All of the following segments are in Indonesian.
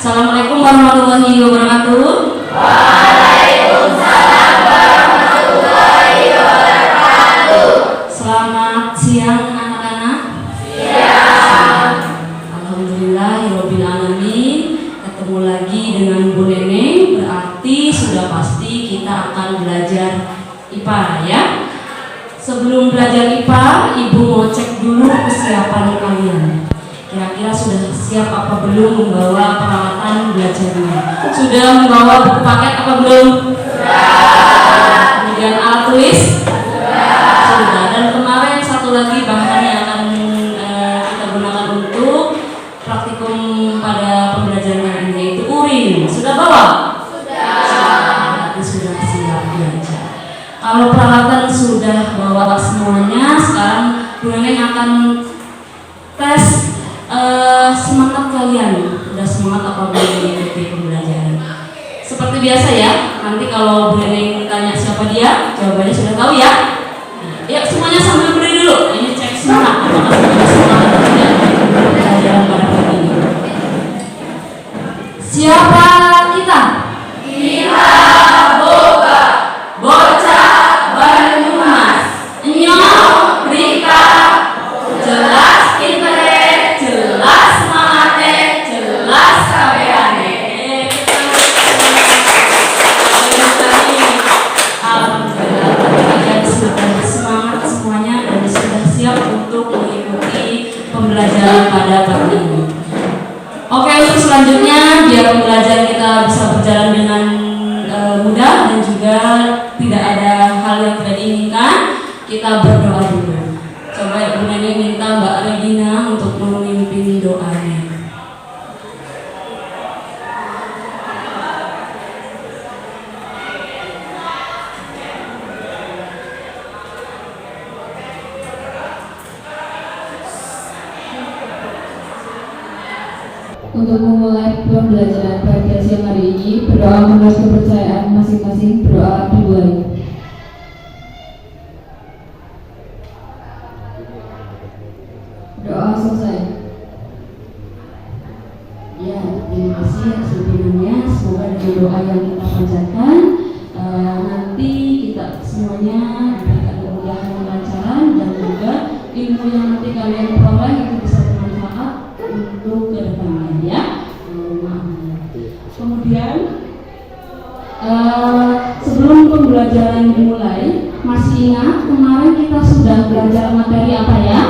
Assalamualaikum warahmatullahi wabarakatuh. Waalaikumsalam warahmatullahi wabarakatuh. Selamat siang anak-anak. Siang. Alhamdulillahirabbil alamin. Ketemu lagi dengan Bu Neneng, berarti sudah pasti kita akan belajar IPA ya. Sebelum belajar IPA, Ibu mau cek dulu kesiapan kalian. Kira-kira sudah siap apa belum membawa peralatan belajarnya? Sudah membawa buku paket apa belum? Sudah. Kemudian alat tulis? Sudah. Dan kemarin satu lagi bahan yang akan kita gunakan untuk praktikum pada pembelajaran hari ini, yaitu urin. Sudah bawa? Sudah. Berarti sudah siap belajar. Kalau peralatan sudah bawa semuanya, sekarang Bu Neneng akan tes semangat kalian. Udah semangat apa belum mengikuti pembelajaran? Seperti biasa ya, nanti kalau Bu Neneng tanya siapa dia, jawabannya sudah tahu ya. Ya semuanya sambil berdiri dulu. Ini cek semangat, apakah sudah semangat atau tidak pembelajaran pada hari ini. Siapa kita? Kita boga. Bocah Banyumas. Nyong Rika. Jelas pintere, jelas semangate, jelas kabeane. Alhamdulillah, kalian sudah semangat semuanya dan sudah siap untuk mengikuti pembelajaran pada pagi ini. Oke, untuk selanjutnya biar pembelajaran kita bisa berjalan dengan mudah dan juga tidak ada hal yang tidak diinginkan, kita berdoa dulu. Coba Ibu Neneng minta Mbak Regina untuk memimpin doanya. Untuk memulai pembelajaran pada siang hari ini, berdoa menurut kepercayaan masing-masing, berdoa dimulai. Doa selesai. Ya, terima kasih atas dukungannya. Semoga dengan doa yang kita panjatkan, nanti kita semuanya diberikan kemudahan kelancaran dan juga ilmu yang nanti kalian peroleh itu bisa bermanfaat untuk kedepannya ya. Kemudian sebelum pembelajaran dimulai, masih ingat kemarin kita sudah belajar materi apa ya?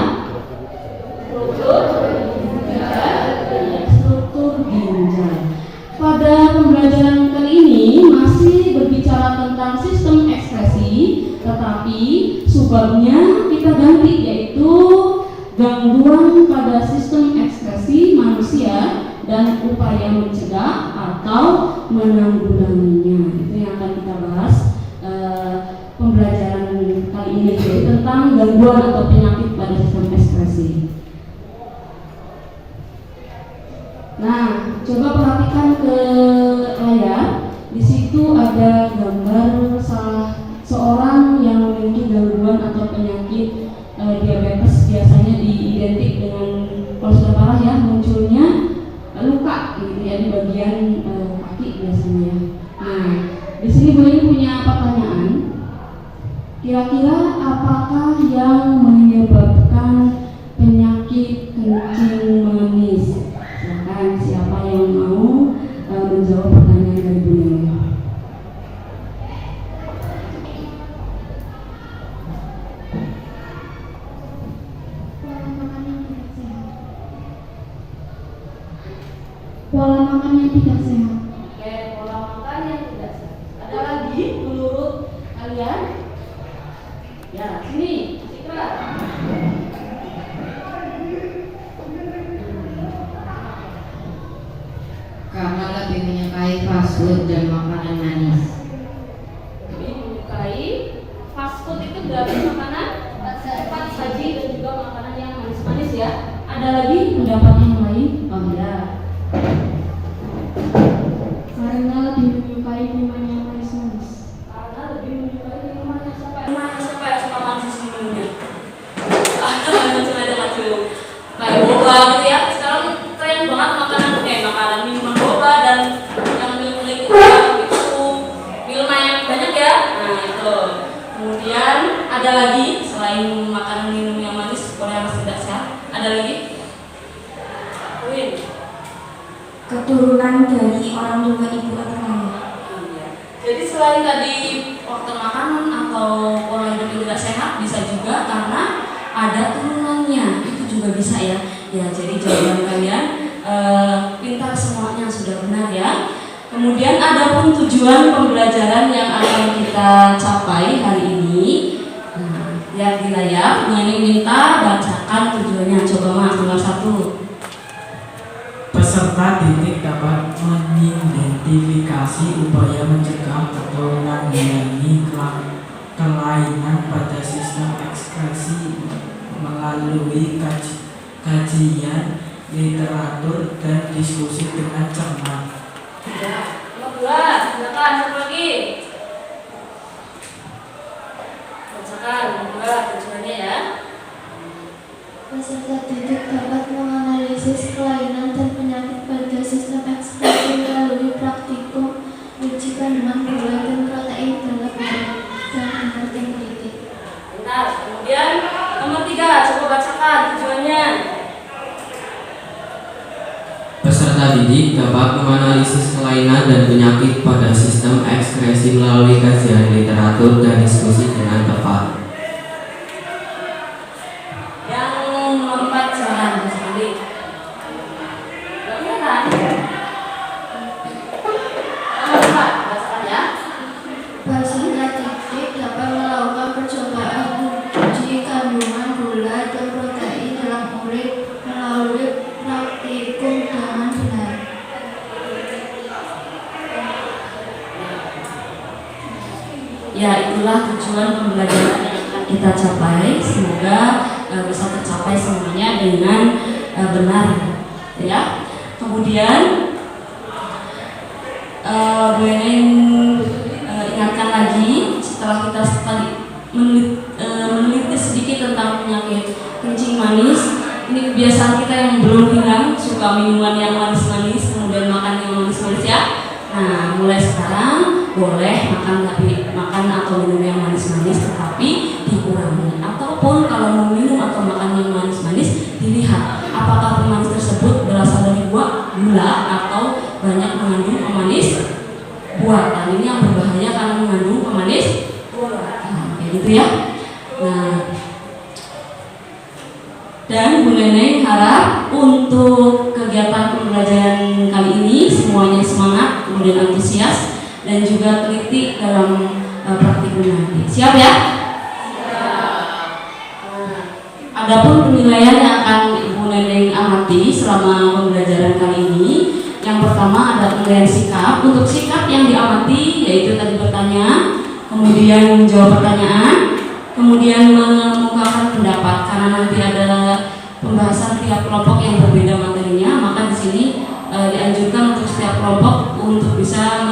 Struktur ginjal. Pada pembelajaran kali ini masih berbicara tentang sistem ekspresi, tetapi subbabnya kita ganti, yaitu gangguan pada sistem ekspresi manusia dan upaya mencegah atau menanggulanginya. Itu yang akan kita bahas pembelajaran kali ini, yaitu tentang gangguan atau penyakit pada sistem ekspresi. Nah, coba perhatikan ke layar. Di situ ada gambar seorang yang memiliki gangguan atau penyakit diabetes. Biasanya diidentik dengan, kalau sudah parah ya, munculnya luka gitu ya di bagian kaki biasanya. Nah, di sini Bu ini punya pertanyaan. Kira-kira apakah yang menyebabkan penyakit kencing manis? Silakan, siapa yang mau menjawab pertanyaan dari Bu Neni? Pola makan yang tidak sehat. Oke, pola makan yang tidak sehat. Ada lagi menurut kalian? Ya, sini, Citra. Karena lebih menyukai fast food dan makanan manis. Lebih menyukai fast food, itu berarti makanan cepat saji dan juga makanan yang manis-manis ya. Ada lagi pendapat yang lain? Oh ya. Karena lebih menyukai minuman yang manis-manis. Karena lebih menyukai minuman yang siapa Siapa yang suka manis minumnya? Macam-macam. Kayak boba gitu ya. Sekarang tren banget makanan minuman boba lagi selain makanan minum yang manis oleh anak tidak sehat? Ada lagi? Win. Keturunan dari orang tua ibu atau ayah. Jadi selain tadi faktor makanan atau pola hidup yang tidak sehat, bisa juga karena ada turunannya, itu juga bisa ya. Ya, jadi jawaban kalian pintar semuanya, sudah benar ya. Kemudian ada pun tujuan pembelajaran yang akan kita capai hari ini. Nah, lihat di layar, Nenek minta bacakan tujuannya. Coba Mas, nomor 1. Peserta didik dapat mengidentifikasi upaya mencegah atau menanggulangi kelainan pada sistem ekskresi melalui kajian literatur dan diskusi dengan cermat. Nomor 2, silakan satu lagi. Bacakan nomor 2 tujuannya ya. Peserta didik dapat menganalisis kelainan dan penyakit pada sistem ekskresi melalui praktikum uji kandungan gula dan protein dalam pengertian politik. Bentar, kemudian nomor 3, coba bacakan tujuannya. Peserta didik dapat menganalisis kelainan dan penyakit pada sistem ekskresi melalui kajian literatur dan diskusi dengan tepat. Yang nomor 4, silakan Mas Andi. Nomor 4, bacakan ya. Peserta didik dapat melakukan percobaan uji kandungan gula dan protein dalam urin melalui praktikum dengan benar. Ya, itulah tujuan pembelajaran yang akan kita capai. Semoga bisa tercapai semuanya dengan benar ya. Kemudian Bu Neneng ingatkan lagi, setelah kita tadi meneliti sedikit tentang penyakit kencing manis, ini kebiasaan kita yang belum hilang, suka minuman yang manis-manis, kemudian makan yang manis-manis ya. Nah, mulai sekarang boleh makan atau minum yang manis-manis, tetapi dikurangi. Ataupun kalau mau minum atau makan yang manis-manis, dilihat apakah pemanis tersebut berasal dari gula atau banyak mengandung pemanis buatan. Ini yang berbahaya karena mengandung pemanis buatan. Kayak gitu ya. Nah, dan Bu Neneng harap untuk kegiatan pembelajaran kali ini semuanya semangat, kemudian antusias, dan juga teliti dalam praktikum nanti. Siap ya? Adapun penilaian yang akan Ibu Neneng amati selama pembelajaran kali ini, yang pertama ada penilaian sikap. Untuk sikap yang diamati yaitu tadi bertanya, kemudian menjawab pertanyaan, kemudian mengemukakan pendapat. Karena nanti ada pembahasan tiap kelompok yang berbeda materinya, maka di sini dianjurkan untuk setiap kelompok untuk bisa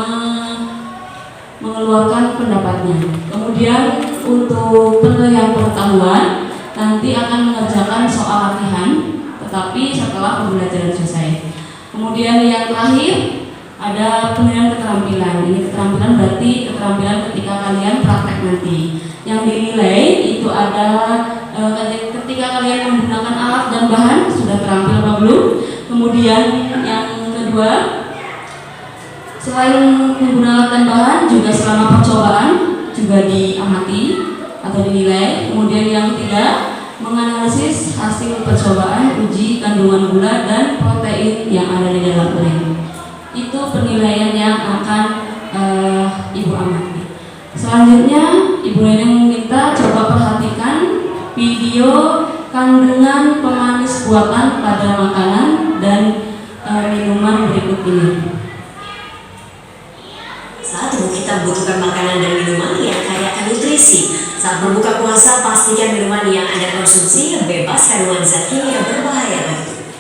mengeluarkan pendapatnya. Kemudian untuk penilaian pengetahuan nanti akan mengerjakan soal latihan, tetapi setelah pembelajaran selesai. Kemudian yang terakhir ada penilaian keterampilan. Ini keterampilan berarti keterampilan ketika kalian praktek nanti. Yang dinilai itu adalah ketika kalian menggunakan alat dan bahan sudah terampil apa belum. Kemudian yang kedua, selain menggunakan alat dan bahan, juga selama percobaan juga diamati atau dinilai. Kemudian yang ketiga, menganalisis hasil percobaan uji kandungan gula dan protein yang ada di dalam urin. Itu penilaian yang akan Ibu amati. Selanjutnya Ibu Neneng meminta coba perhatikan video kandungan pemanis buatan pada makanan dan minuman berikut ini. Satu, kita membutuhkan makanan dan minuman yang kaya akan nutrisi. Saat berbuka puasa, pastikan minuman yang Anda konsumsi bebas kandungan zat kimia berbahaya bagi tubuh.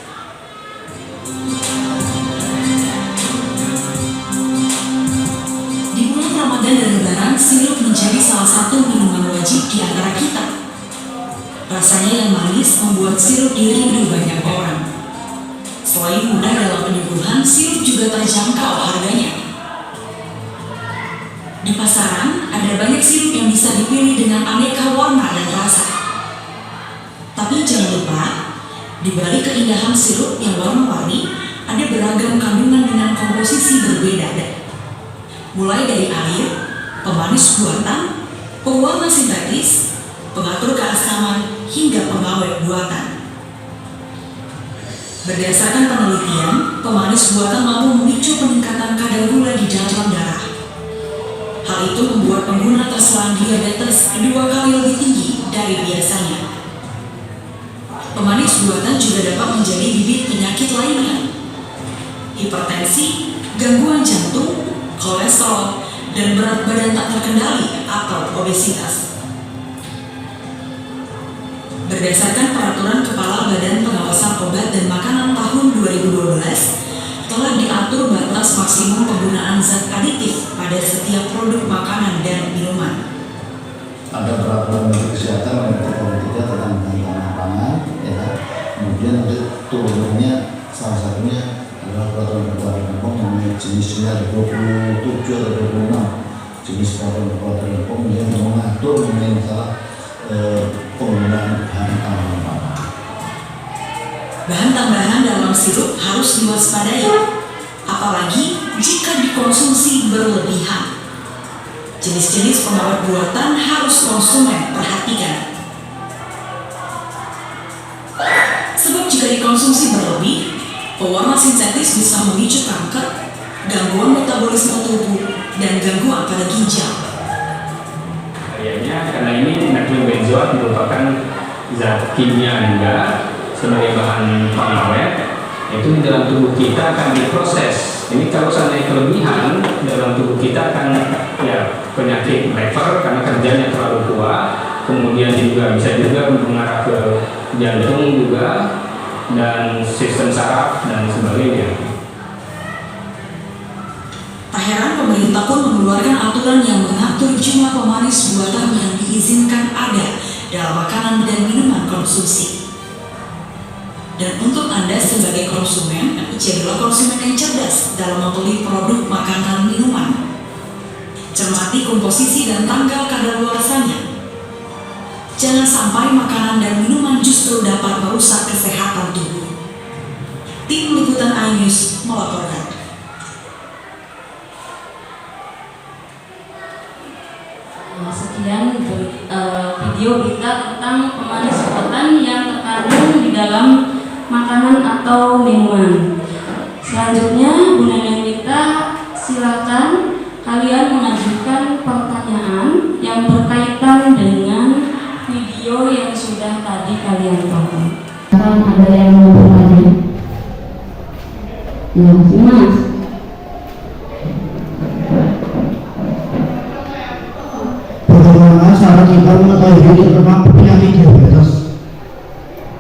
Di bulan Ramadan dan Lebaran, sirup menjadi salah satu minuman wajib di antara kita. Rasanya yang manis membuat sirup dirindu banyak orang. Selain mudah dalam penyembuhan, sirup juga terjangkau harganya. Di pasaran, ada banyak sirup yang bisa dipilih dengan aneka warna dan rasa. Tapi jangan lupa, di balik keindahan sirup yang warna-warni, ada beragam kandungan dengan komposisi berbeda. Mulai dari air, pemanis buatan, pewarna sintetis, pengatur keasaman, hingga pengawet buatan. Berdasarkan penelitian, pemanis buatan mampu memicu peningkatan kadar gula di dalam darah. Hal itu membuat pengguna terserang diabetes 2 kali lebih tinggi dari biasanya. Pemanis buatan juga dapat menjadi bibit penyakit lainnya, hipertensi, gangguan jantung, kolesterol, dan berat badan tak terkendali atau obesitas. Berdasarkan peraturan Kepala Badan Pengawasan Obat dan Makanan tahun 2012, telah diatur batas maksimum penggunaan zat aditif pada setiap produk makanan dan minuman. Ada peraturan Menteri Kesehatan nomor 33 tentang ketahanan pangan, ya. Kemudian nanti turunannya salah satunya adalah peraturan Kabupaten Depok mengenai jenisnya ada 27 atau 26 jenis peraturan Kabupaten Depok yang mengatur mengenai masalah penggunaan bahan tambahan pangan. Bahan tambahan dalam sirup harus diwaspadai, apalagi jika dikonsumsi berlebihan. Jenis-jenis pengawet buatan harus konsumen perhatikan. Sebab jika dikonsumsi berlebih, pewarna sintetis bisa memicu kanker, gangguan metabolisme tubuh, dan gangguan pada ginjal. Kayaknya karena ini natrium benzoat merupakan zat kimia juga sebagai bahan pengawet, itu di dalam tubuh kita akan diproses. Ini kalau seandainya kelebihan dalam tubuh kita akan penyakit lever karena kerjanya terlalu kuat, kemudian juga bisa juga mengarah ke jantung juga dan sistem saraf dan sebagainya. Tak heran pemerintah pun mengeluarkan aturan yang mengatur jumlah pemanis buatan yang diizinkan ada dalam makanan dan minuman konsumsi. Dan untuk Anda sebagai konsumen, jadilah konsumen yang cerdas dalam membeli produk makanan minuman. Cermati komposisi dan tanggal kadaluarsanya. Jangan sampai makanan dan minuman justru dapat merusak kesehatan tubuh. Tim Liputan iNews melaporkan. Sekian video berita tentang pemanis buatan yang terkandung di dalam makanan atau minuman. Selanjutnya, Bu Neneng minta silakan kalian mengajukan pertanyaan yang berkaitan dengan video yang sudah tadi kalian tonton. Sekarang ada yang mau bertanya? Ya, Mas. Bagaimana cara kita mengetahui kita terkena penyakit diabetes?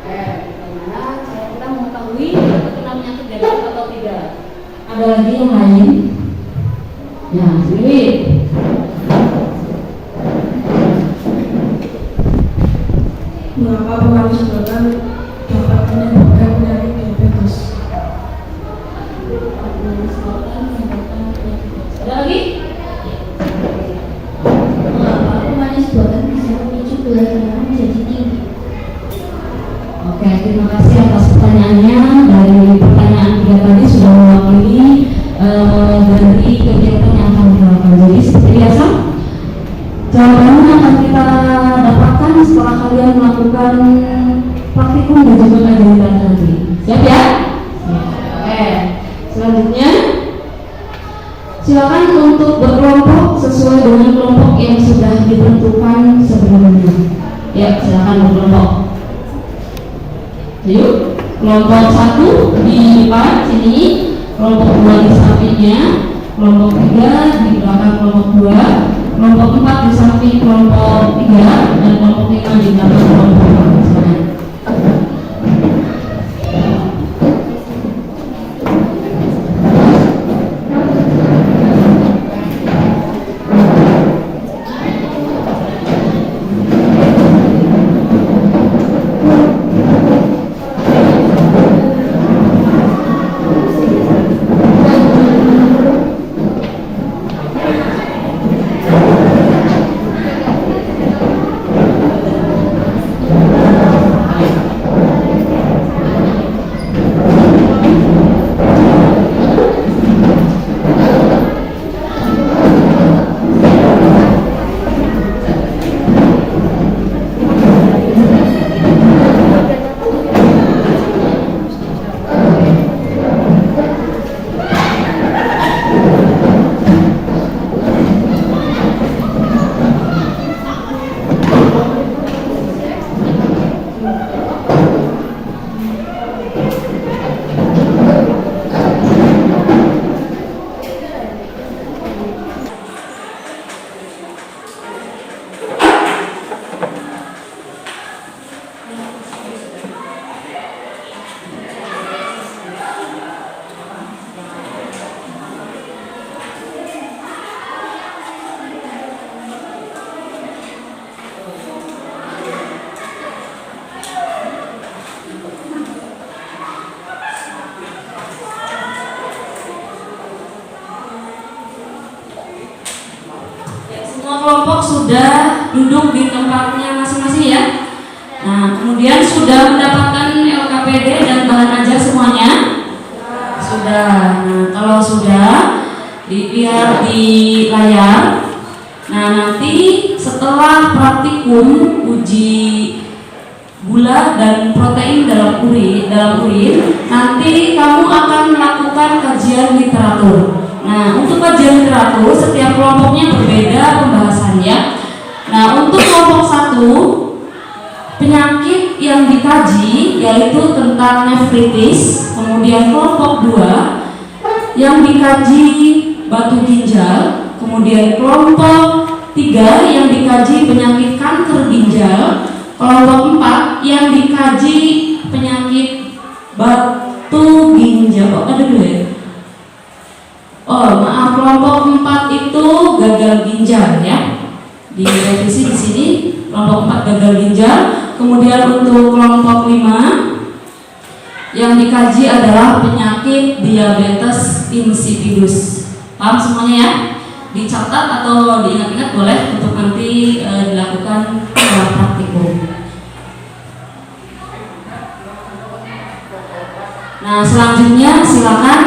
Bagaimana cara kita mengetahui kita terkena penyakit diabetes atau tidak? Ada lagi yang lain? Ya, sini. Mengapa pemanis buatan dapat menyebabkan penyakit diabetes? Ada lagi? Mengapa pemanis buatan bisa memicu gula darah menjadi tinggi? Oke, terima kasih atas pertanyaannya. Dari pertanyaan 3 tadi sudah mewakili dari kegiatan yang akan dilakukan. Jadi seperti biasa, jawabannya akan kita dapatkan setelah kalian melakukan praktikum dan juga kajian nanti. Siap ya? Oke. Selanjutnya, silakan untuk berkelompok sesuai dengan kelompok yang sudah ditentukan sebelumnya. Ya, silakan berkelompok. Yuk, kelompok 1 di depan sini, kelompok 2 di sampingnya, kelompok 3 di belakang kelompok 2, kelompok 4 di samping kelompok 3, dan kelompok 5 di belakang kelompok 4. Silakan. kelompok sudah duduk di tempatnya masing-masing ya. Nah, kemudian sudah mendapatkan LKPD dan bahan ajar semuanya? Sudah. Nah, kalau sudah, dilihat di layar. Nah, nanti setelah praktikum uji gula dan protein dalam urin, nanti kamu akan melakukan kajian literatur. Nah, untuk kajian literatur setiap kelompoknya berbeda pembahasannya. Nah, untuk kelompok 1 penyakit yang dikaji yaitu tentang nefritis. Kemudian kelompok 2 yang dikaji batu ginjal. Kemudian kelompok 3 yang dikaji penyakit kanker ginjal. Kelompok 4 yang dikaji penyakit batu ginjal. Oh, ada dua ya? Oh, maaf, kelompok 4 itu gagal ginjal ya. Di revisi di sini kelompok 4 gagal ginjal. Kemudian untuk kelompok 5 yang dikaji adalah penyakit diabetes insipidus. Paham semuanya ya? Dicatat atau diingat-ingat boleh untuk nanti dilakukan praktikum. Nah, selanjutnya silakan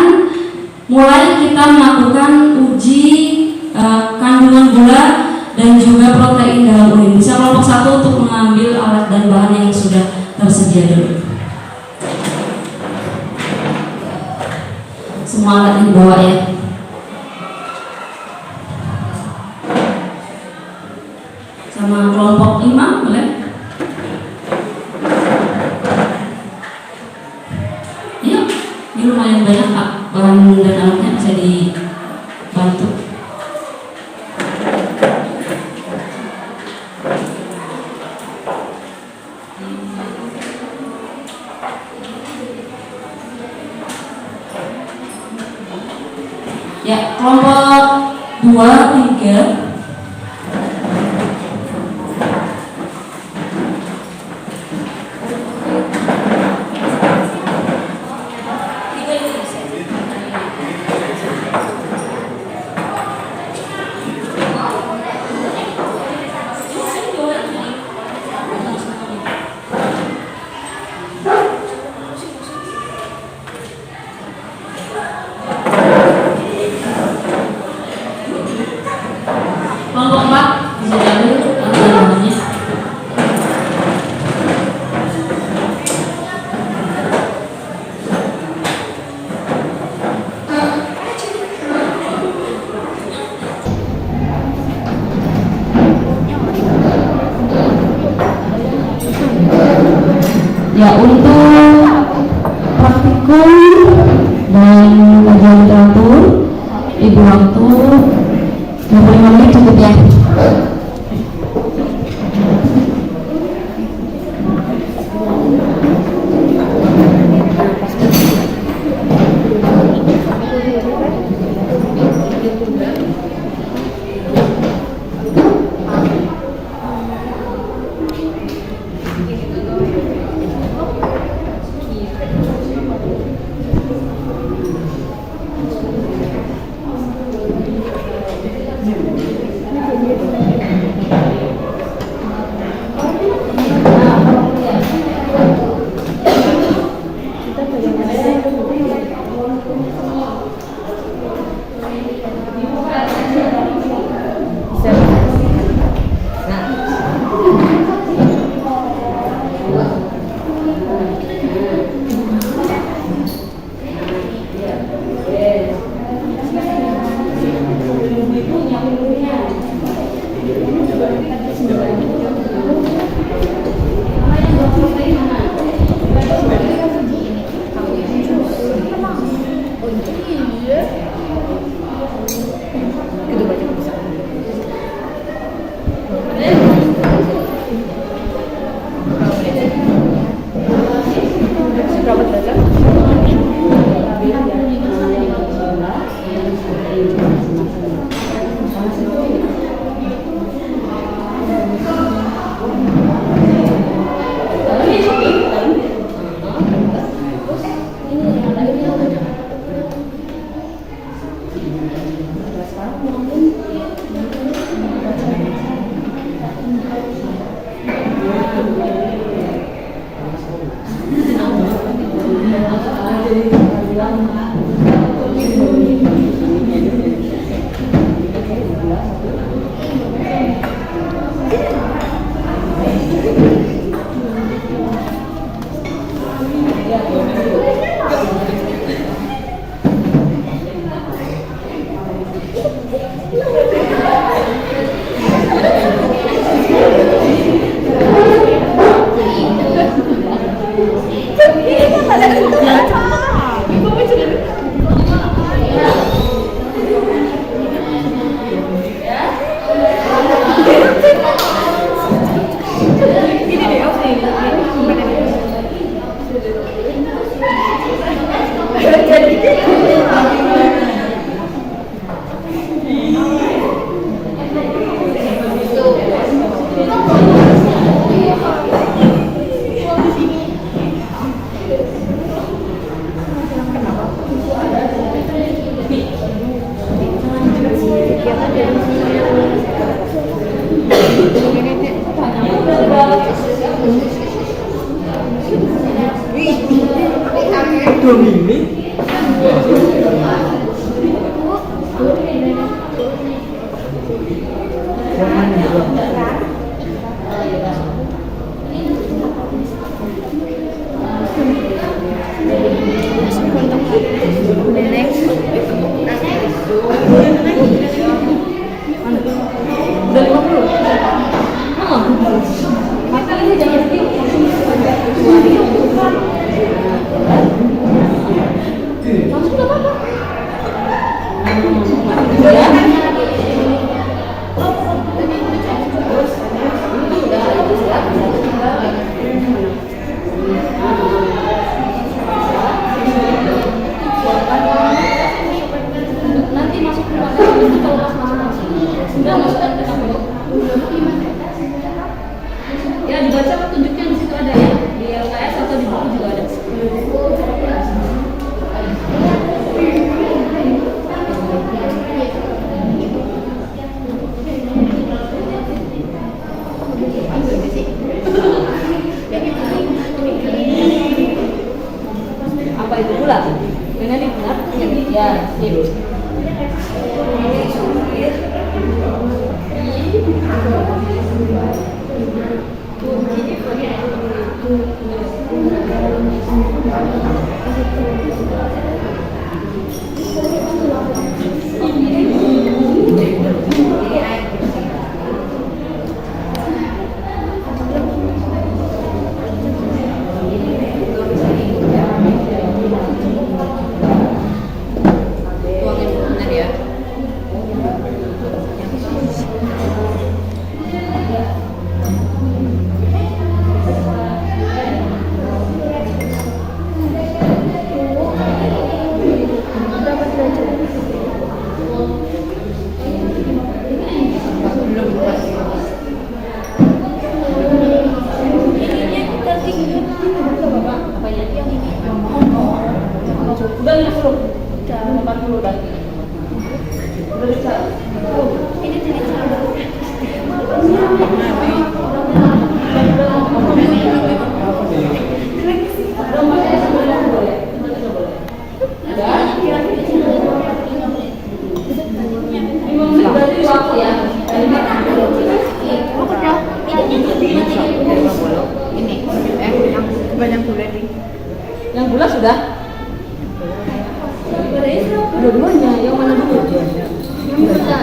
mulai kita melakukan uji kandungan gula dan juga protein dalam urin. Bisa kelompok 1 untuk mengambil alat dan bahan yang sudah tersedia dulu. Semua alat yang dibawa ya. Sama kelompok 5 boleh? Iya, ini lumayan banyak bahan dan alatnya bisa dibantu. Ya, kelompok 2, 3 kelompok 4 bisa diambil bahannya. Ya, untuk praktikum dan kajian literatur ibu waktu 25 menit cukup ya. Yang gula sudah? Dua-duanya, yang mana dulu? Yang gula.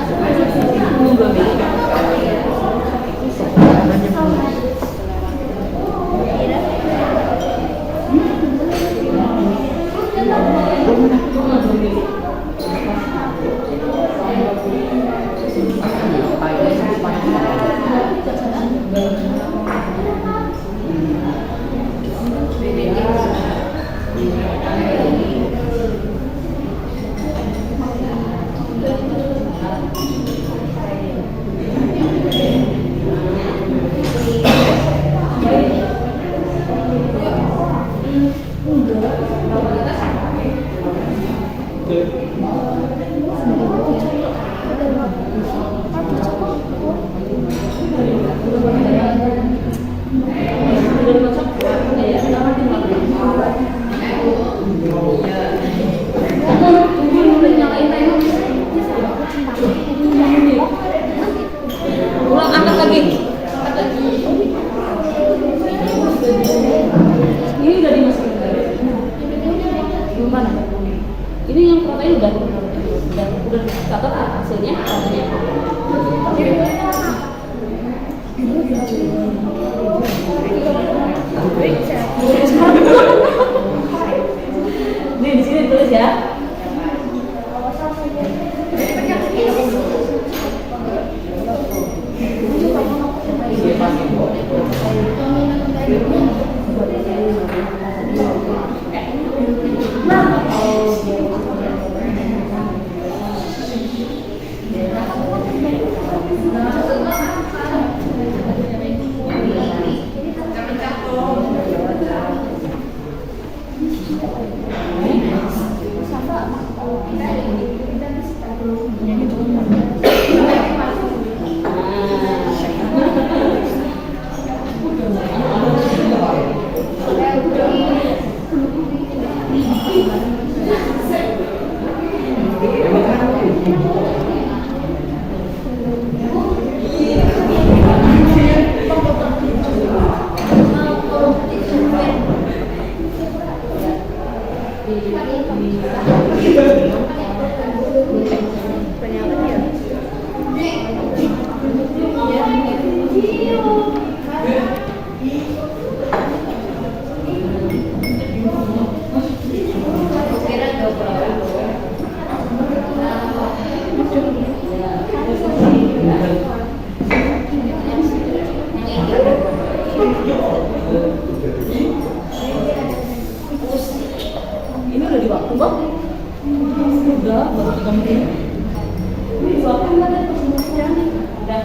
Ini yang protein udah catat hasilnya katanya. Nih di sini tulis ya. Ini udah di waktu bang? Udah, baru 3 menit. Ini di waktu nggak ada persembahan? Udah.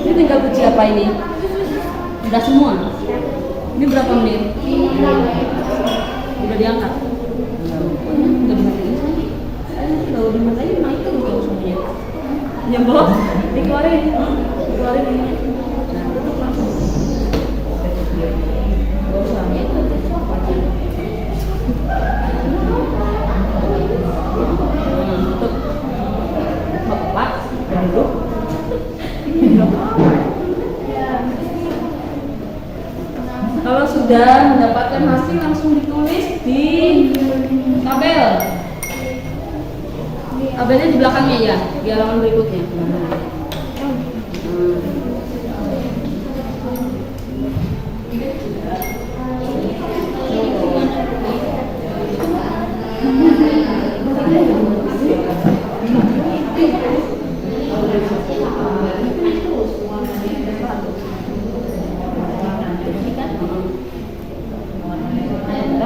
Ini tinggal uji apa ini? Udah semua? Ini berapa menit? Udah diangkat? Udah dimatiin? Kalau dimatiin naik kan udah semuanya. Nyebok? Dikeluarin? Dikeluarin ini? Nah, tutup langsung. sudah mendapatkan hasil langsung ditulis di tabel. Tabelnya di belakangnya ya, di halaman berikutnya.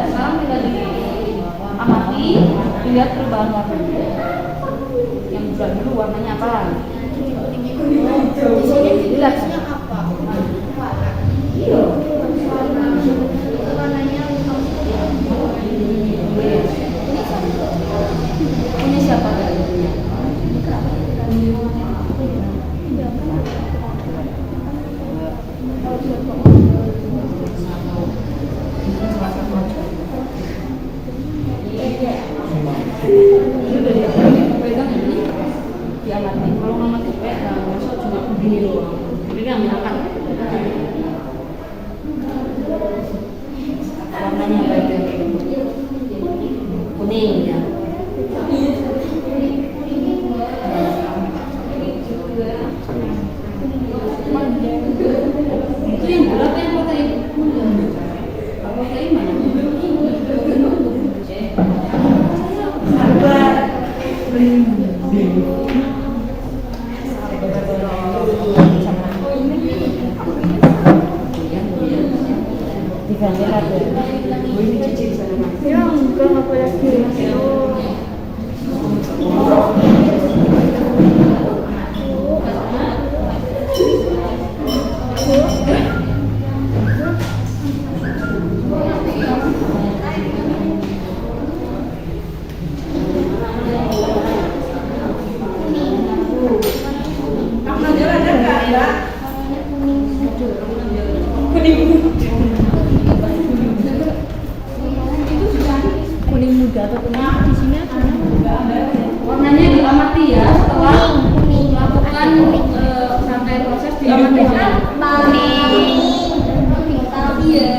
Sekarang tinggal diamati, dilihat perubahan warnanya. Yang bulat dulu warnanya apa? Jelas. Iya. Ini siapa? Diamati. Kalau ngamati besok cuma begini doang. Ini yang diangkat. Warnanya apa itu? Kuning ya. Itu yang bulat yang protein. Protein mana? Kuning muda atau kuning di sini warnanya diamati ya setelah melakukan rangkaian proses diamati ya. Iya.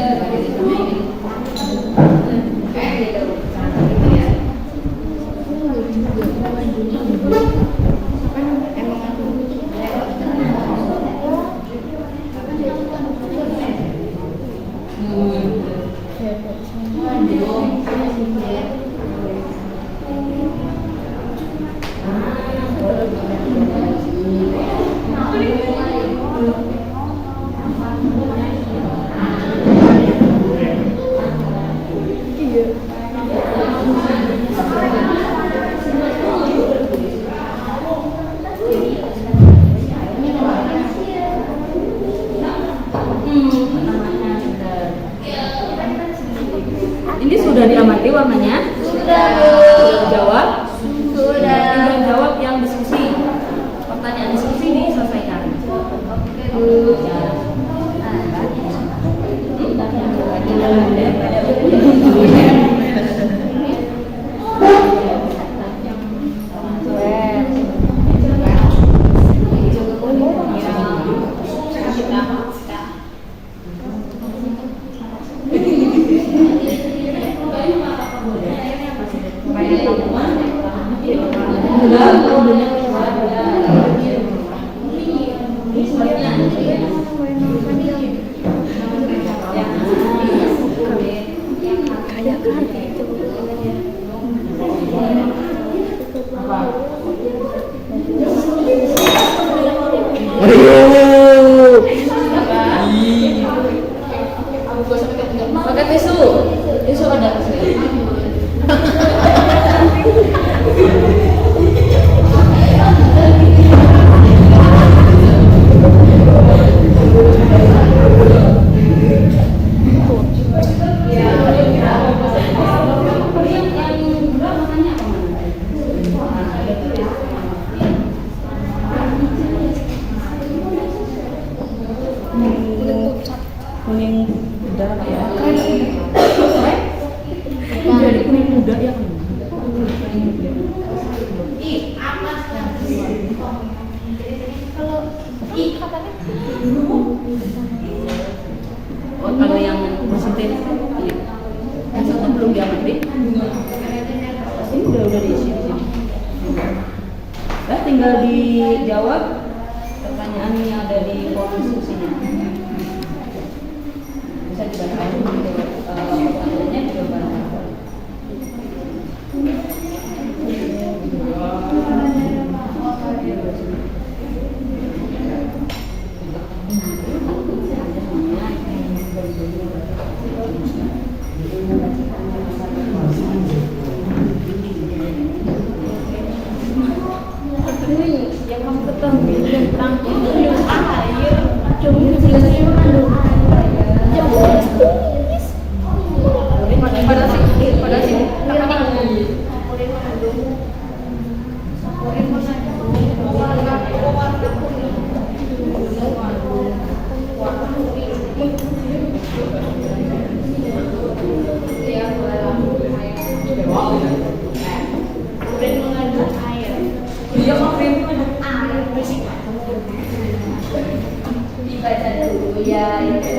Ini sudah diamati warnanya? Sudah. Jawab? Sudah. Tinggal jawab yang diskusi. Pertanyaan diskusi diselesaikan. Pakai tisu. Tisu ada. Kuning muda ya. Jadi kuning muda ya. Kalau yang amatin. Iya. Yang satu belum diamatin. Ini udah diisi di sini. Nah, tinggal dijawab pertanyaan yang ada di form instruksinya. Bisa dibaca pertanyaannya di gambar. Yang kamu ketahui tentang minum air, coba jelaskan mengandung air. Pada sini. Dibaca dulu ya itu.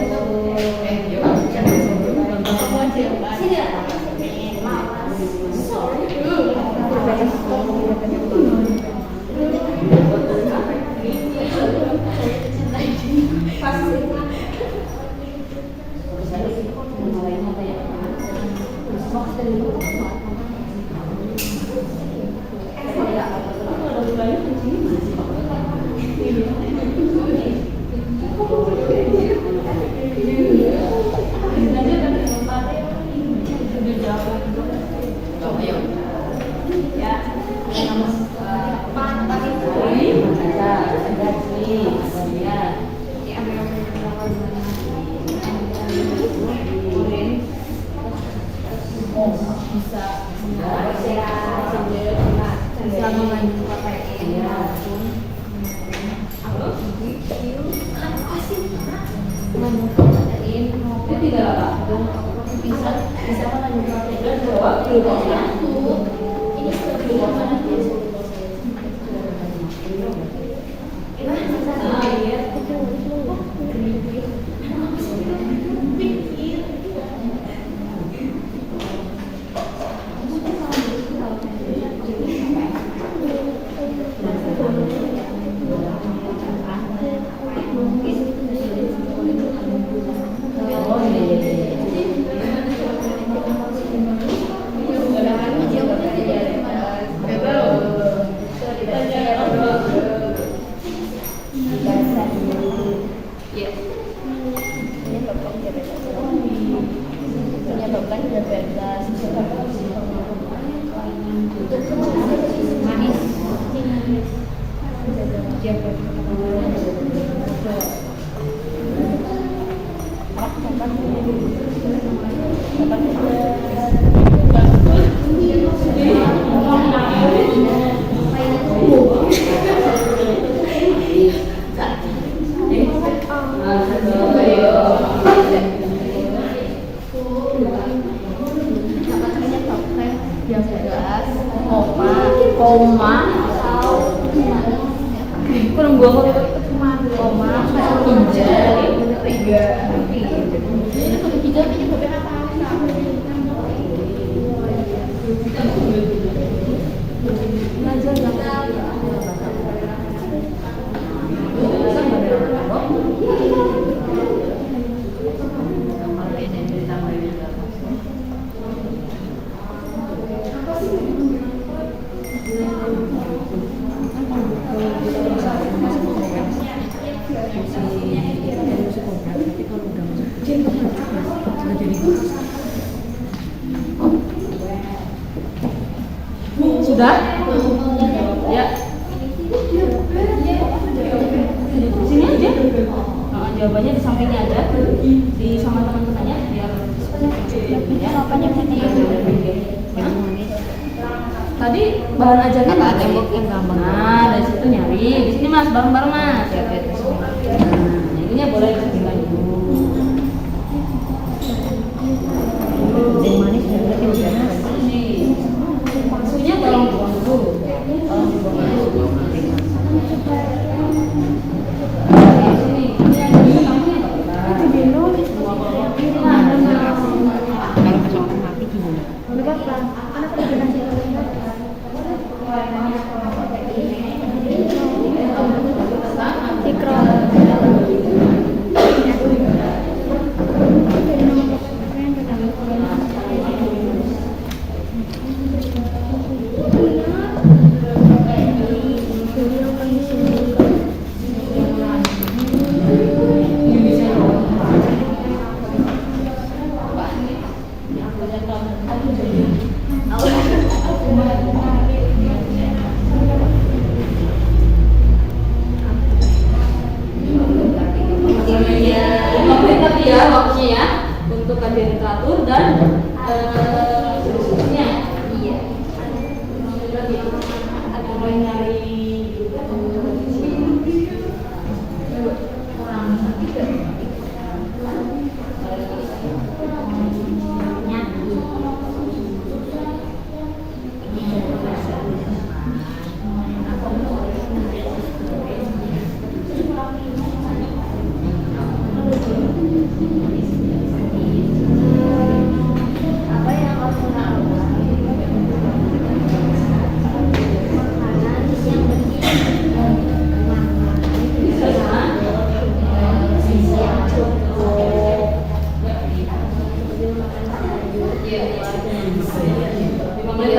Sudah? Ya. Sini aja. Jawabannya di sampingnya aja. Di sama teman-temannya biar ya. Apanya tadi? Tadi bahan ajarnya ada yang gampang. Nah, dari situ nyari. Di sini Mas, bareng-bareng Mas. Nah, ininya boleh ditinggal dulu. Yang manis berarti udah. Maksudnya tolong buang dulu. Tolong dibuang dulu. Di sini. Ini ada sampingnya. Itu dulu.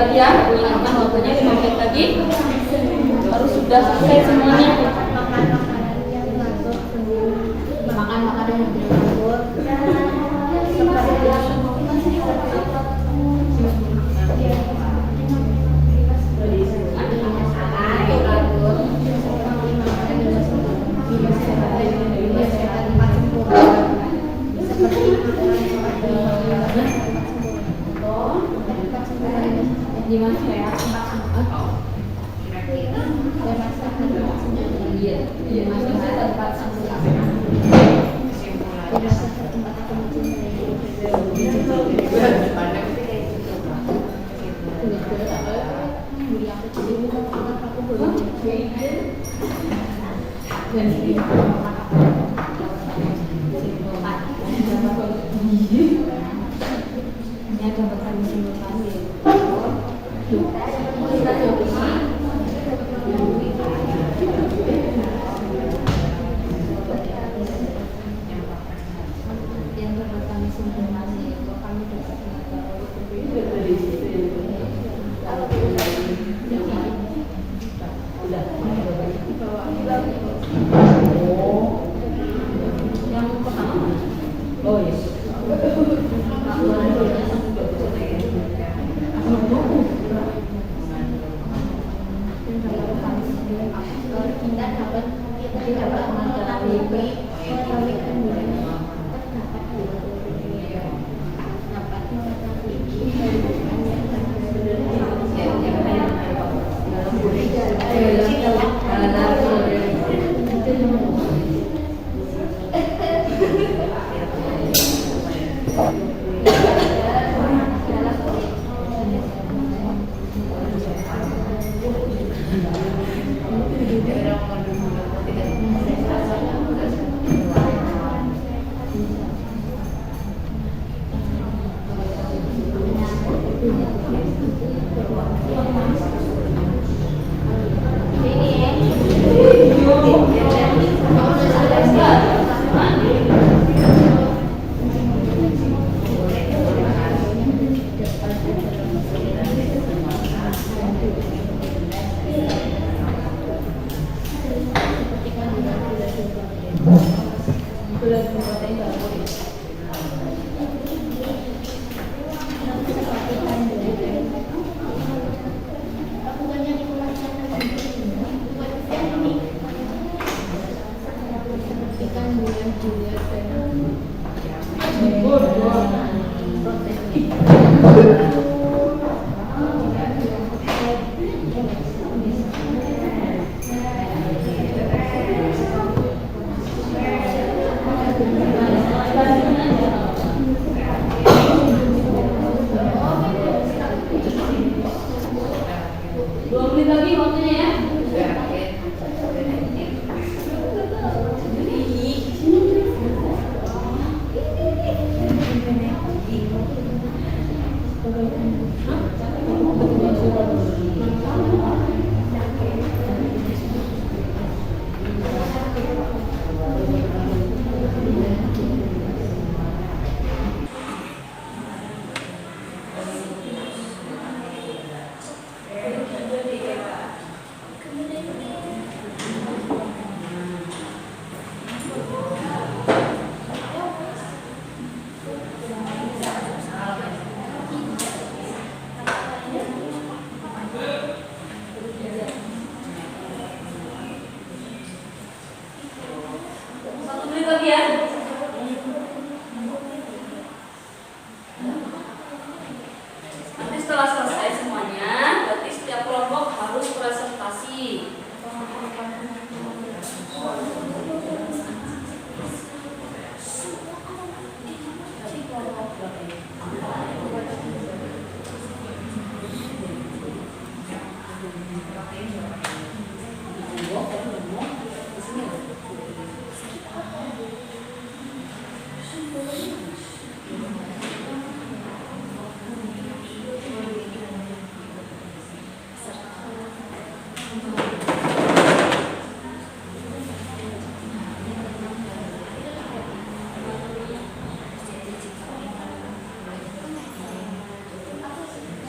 berhadiah, ingatkan waktunya 5 menit lagi. Harus sudah selesai semuanya. Makan makanan yang dilakukan Gimana ya?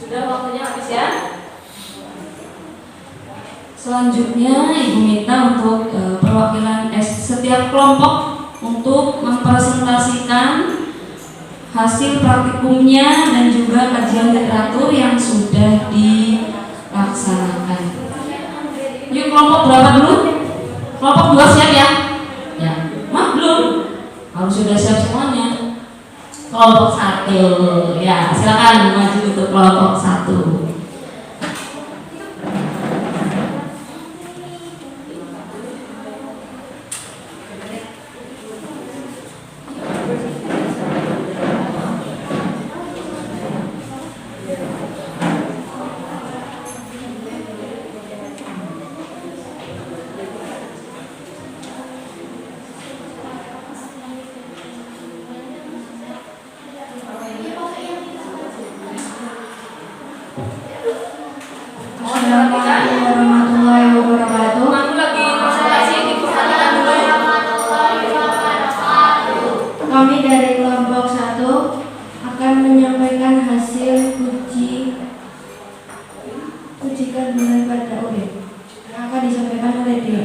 Sudah waktunya habis ya. Selanjutnya Ibu minta untuk perwakilan setiap kelompok untuk mempresentasikan hasil praktikumnya dan juga kajian literatur yang sudah dilaksanakan. Yuk kelompok berapa dulu? Kelompok 2 siap ya? Ya, belum. Harus sudah siap semuanya. Kelompok 1, ya silakan maju untuk kelompok 1. Assalamualaikum warahmatullahi wabarakatuh. Kami dari kelompok 1 akan menyampaikan hasil uji kandungan pada urin yang akan disampaikan oleh dia.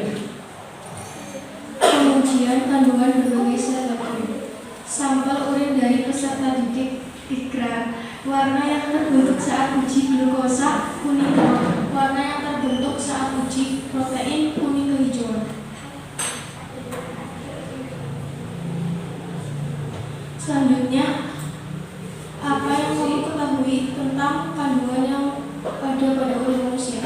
Pengujian kandungan berbagai sel urin. Sampel urin dari peserta didik ikrar. Warna yang terbentuk saat uji glukosa kuning telur. Warna yang terbentuk saat uji protein kuning kehijauan. Selanjutnya, apa yang kamu ketahui tentang kandungan yang ada pada urin manusia?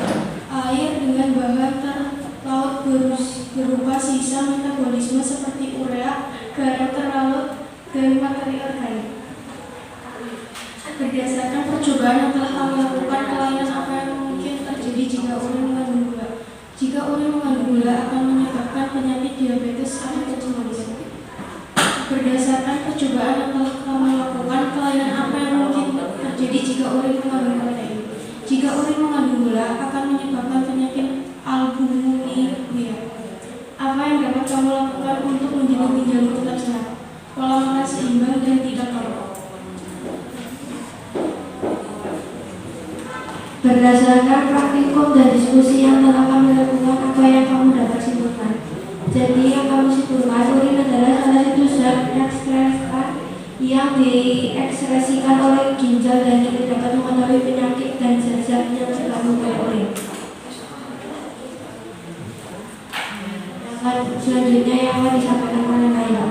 Air dengan bahan terlaut berupa sisa metabolisme seperti urea, garam terlaut, dan materi organik. Berdasarkan percobaan yang telah kami lakukan, kelainan apa yang mungkin terjadi jika urin mengandung gula? Jika urin mengandung gula akan menyebabkan penyakit diabetes atau hipertensi. Berdasarkan percobaan yang telah kami lakukan, kelainan apa yang mungkin terjadi jika urin mengandung protein? Jika urin mengandung gula akan menyebabkan penyakit albuminuria. Apa yang dapat kamu lakukan untuk menjaga ginjalmu tetap sehat? Pola makan seimbang dan tidak merokok. Berdasarkan praktikum dan diskusi yang telah kami lakukan, apa yang kamu dapat simpulkan? Jadi yang kami simpulkan, urin adalah salah satu zat ekskretan yang diekskresikan oleh ginjal dan kita dapat mengetahui penyakit dan zat-zat yang terkandung pada urin. Selanjutnya yang akan disampaikan oleh Naila.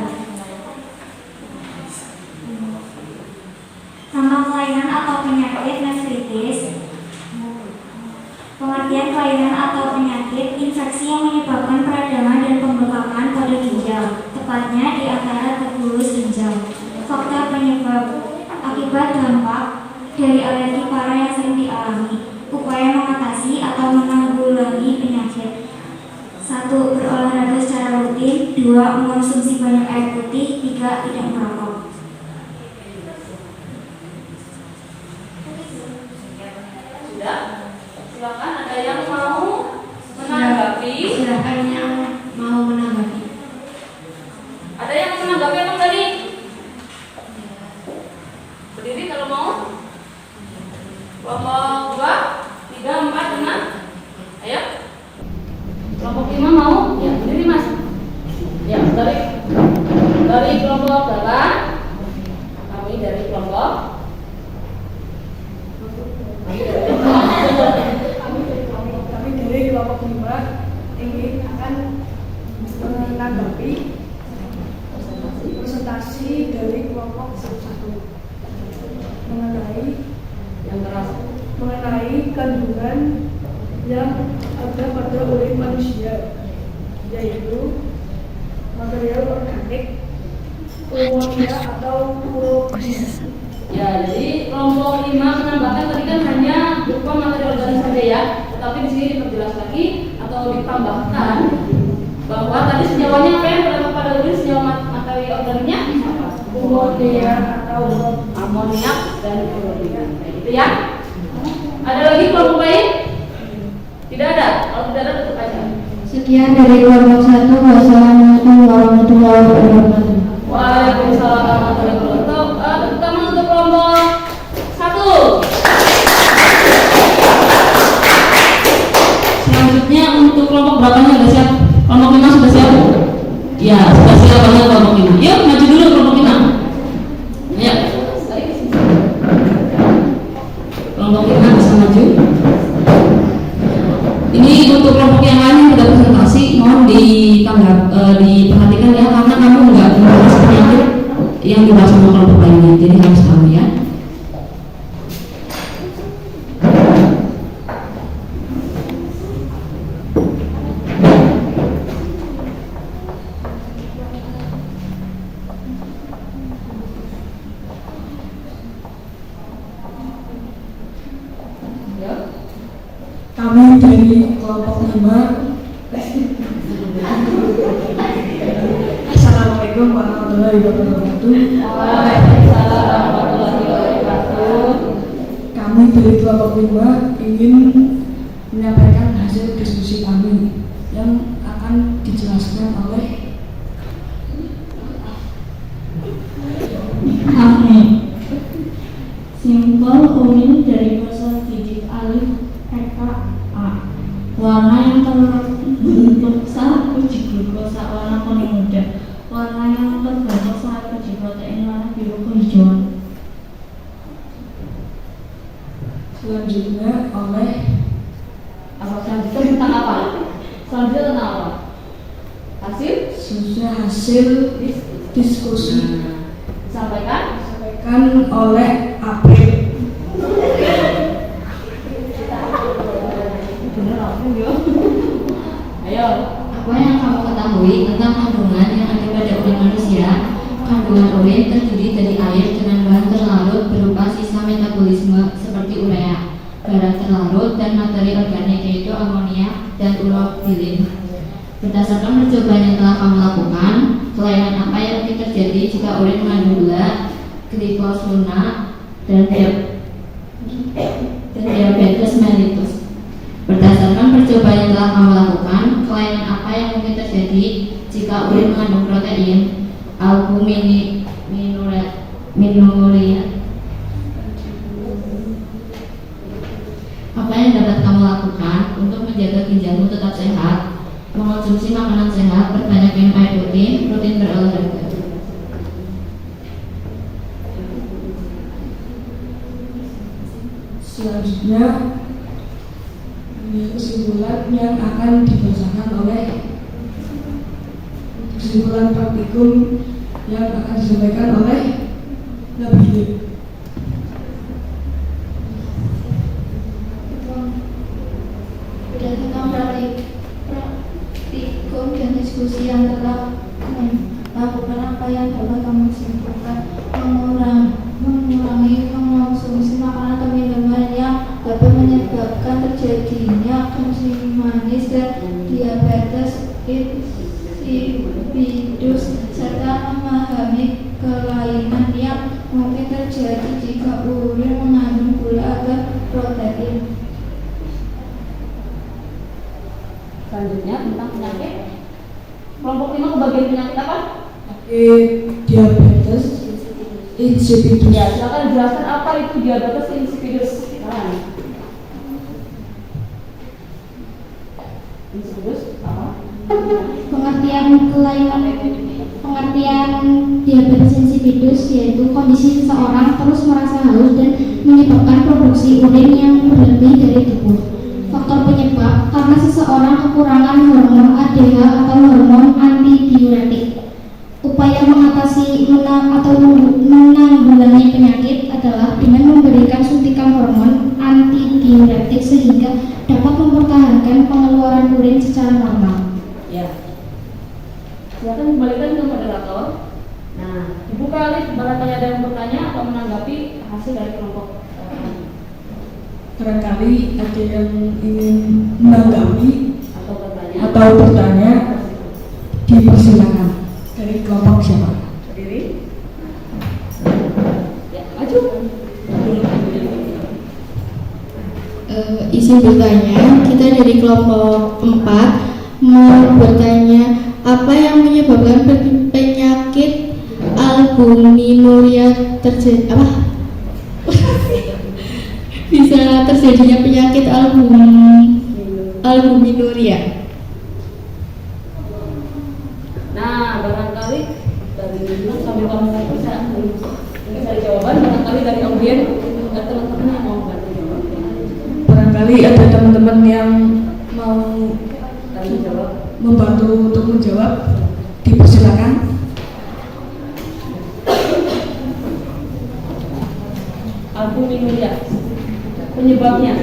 Nama kelainan atau penyakit nefritis. Pengertian kelainan atau penyakit infeksi yang menyebabkan peradangan dan pembekakan pada ginjal, tepatnya di antara tebulus ginjal. Faktor penyebab akibat dampak dari alergi parah yang sering dialami. Upaya mengatasi atau menanggulangi penyakit. 1. Berolahraga secara rutin. 2. Mengonsumsi banyak air putih. 3. Tidak merokok. Sudah? Silakan, ada yang mau menanggapi? Silakan yang mau menanggapi. Ada yang mau menanggapi apa tadi? Berdiri kalau mau. Kelompok 2, 3, 4, 5. Ayo. Kelompok 5 mau? Ya, berdiri Mas. Ya, dari kelompok berapa? Kami dari kelompok Kami dari kelompok 5 ingin akan menanggapi presentasi dari kelompok 1 mengenai kandungan yang ada pada urin manusia, yaitu material organik, urea atau urobisis. Ya, jadi kelompok 5 menambahkan tadi kan hanya berupa materi organik saja ya, tetapi di sini diperjelas lagi atau ditambahkan bahwa tadi senyawanya apa yang terdapat pada urin, senyawa materi organiknya apa? Urea atau amoniak dan klorida. Kayak gitu ya. Ada lagi kelompok lain? Tidak ada. Kalau tidak ada tutup aja. Sekian dari kelompok 1. Wassalamualaikum warahmatullahi wabarakatuh. Waalaikumsalam warahmatullahi wabarakatuh. Tepuk tangan untuk kelompok 1. Kelompok 5 bisa maju. Ini untuk kelompok yang lain yang tidak presentasi, mohon diperhatikan ya, karena kamu nggak membahas penyakit yang dibahas sama kelompok lainnya, jadi harus tahu ya. Kami dari kelompok 5. Assalamualaikum warahmatullahi wabarakatuh. Waalaikumsalam warahmatullahi wabarakatuh. Kami dari kelompok 5 ingin menyampaikan hasil diskusi kami yang akan dijelaskan oleh Ahmi. Simbol umin dari bahasa didik alif eka a. Warna yang terbentuk saat uji glukosa warna kuning muda. Warna yang terbentuk saat uji protein warna biru kehijauan. selanjutnya oleh Selanjutnya tentang apa? Selanjutnya tentang apa? hasil diskusi disampaikan oleh April. Ayo. Apa yang kamu ketahui tentang kandungan yang ada pada urin manusia? Kandungan urin terdiri dari air dengan bahan terlarut berupa sisa metabolisme seperti urea, garam terlarut, dan materi organik yaitu amonia dan urobilin. Berdasarkan percobaan yang telah kamu lakukan, kelainan apa yang mungkin terjadi jika urin mengandung gula, glifosfona, dan diabetes mellitus? Berdasarkan percobaan yang telah kamu lakukan, kelainan apa yang mungkin terjadi jika urin mengandung protein, albuminuria? Apa yang dapat kamu lakukan untuk menjaga ginjalmu tetap sehat? Mengonsumsi makanan sehat, berbanyak minum air putih, rutin berolahraga. Selanjutnya kesimpulan yang akan dibacakan oleh kesimpulan praktikum yang akan disampaikan oleh Nabi. Berdasarkan praktikum dan diskusi yang telah lakukan, apa yang dapat kamu simpulkan? Mengurangi mengonsumsi makanan atau minuman yang dapat menyebabkan terjadinya konsumsi manis dan diabetes insipidus, serta memahami kelainan yang mungkin terjadi jika urin mengandung gula atau protein. Selanjutnya tentang penyakit. Kelompok 5 kebagian penyakit apa? Diabetes insipidus. Ya, silakan jelaskan apa itu diabetes insipidus. Insipidus apa? Pengertian diabetes insipidus yaitu kondisi seseorang terus merasa haus dan menyebabkan produksi urin yang berlebih dari tubuh. Faktor penyebab karena seseorang kekurangan hormon ADH atau hormon antidiuretik. Upaya mengatasi atau menanggulangi penyakit adalah dengan memberikan suntikan hormon antidiuretik sehingga dapat mempertahankan pengeluaran urin secara normal. Ya. Silakan kembalikan ke moderator. Nah, dibuka lift barangkali ada yang bertanya atau menanggapi hasil dari kelompok. Barangkali ada yang ingin menanggapi atau bertanya, dipersilakan. Dari kelompok siapa? Berdiri. Ya, maju. Izin bertanya, kita dari kelompok 4 mau bertanya apa yang menyebabkan penyakit albuminuria terjadi bisa terjadinya penyakit albuminuria. Nah, barangkali dari dulu sambil kamu bisa mencari jawaban, barangkali dari audien dan teman-teman yang mau bantu jawab. Barangkali ada teman-teman yang mau Jawab. membantu untuk menjawab, dipersilakan. Albuminuria, penyebab albuminuria.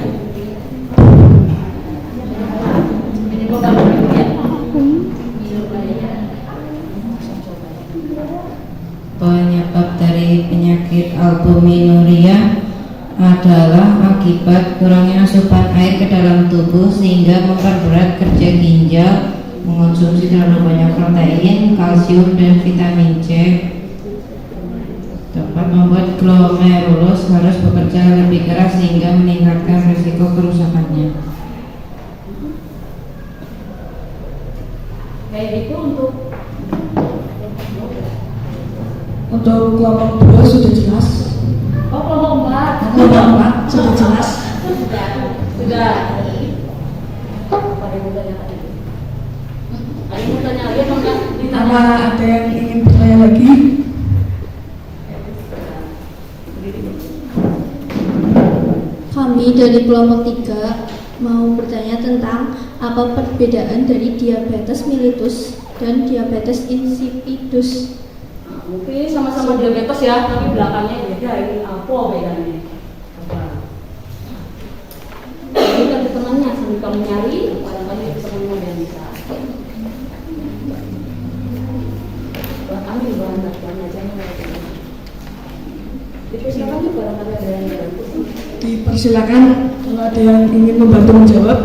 Penyebab dari penyakit albuminuria adalah akibat kurangnya asupan air ke dalam tubuh sehingga memperberat kerja ginjal, mengonsumsi terlalu banyak protein, kalsium, dan vitamin C, dapat membuat glomerulus harus bekerja lebih keras sehingga meningkatkan risiko kerusakannya. Kayak itu untuk kelompok 2 sudah jelas. oh kelompok 4. Kelompok 4 sudah jelas. Sudah. Ada yang mau tanya lagi? Ada yang mau tanya lagi atau enggak? Apa ada yang ingin bertanya lagi? Kami dari kelompok 3 mau bertanya tentang apa perbedaan dari diabetes mellitus dan diabetes insipidus. Mungkin sama-sama diabetes ya, tapi belakangnya beda. Ini apa bedanya? Ini kan temannya sambil kamu nyari, barangkali temannya yang bisa. Ambil bahan bantuan aja nih. Dipersilakan juga barangkali ada yang bantu. Dipersilakan kalau ada yang ingin membantu menjawab.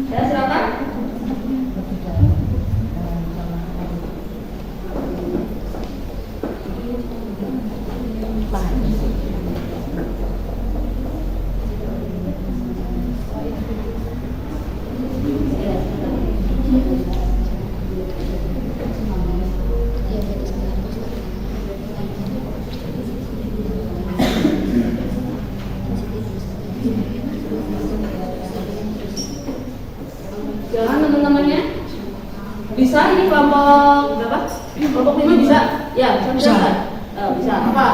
Ya silakan. Jangan teman-temannya. Bisa ini kelompok berapa? Kelompok 5 bisa? Ya, bisa. Bisa. Apa?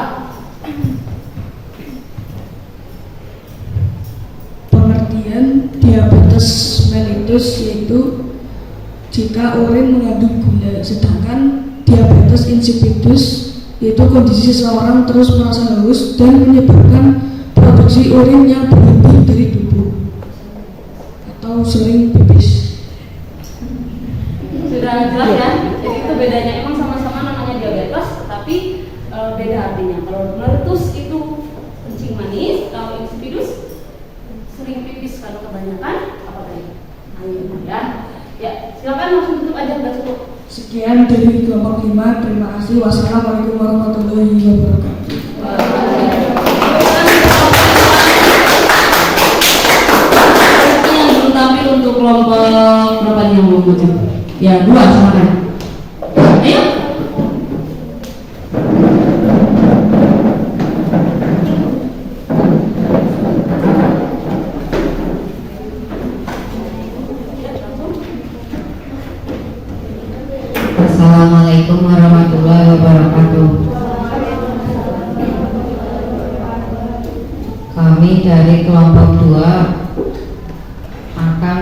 Pengertian diabetes mellitus yaitu jika urin mengandung gula, sedangkan diabetes insipidus yaitu kondisi seseorang terus merasa haus dan menyebabkan produksi urin yang berlebih dari tubuh atau sering pipis. Sudah jelas ya? Jadi itu bedanya, emang sama-sama namanya diabetes, tapi beda artinya. Kalau mellitus itu kencing manis, kalau insipidus sering pipis kalau kebanyakan apa tadi? Air ya. Ya, silakan langsung tutup aja, udah cukup. Sekian dari kelompok 5. Terima kasih. Wassalamualaikum warahmatullahi wabarakatuh. Yang belum tampil untuk kelompok berapa nih yang belum butuh? Ya, 2 silakan. Ayo. Assalamualaikum warahmatullahi wabarakatuh. Kami dari kelompok 2 akan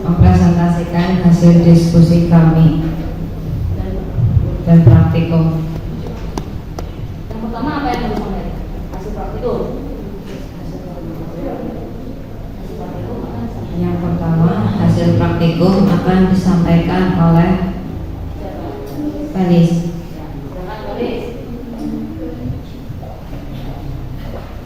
mempresentasikan hasil diskusi kami dan praktikum. Yang pertama apa yang harus sampai? Hasil praktikum. Yang pertama, hasil praktikum akan disampaikan oleh Felis.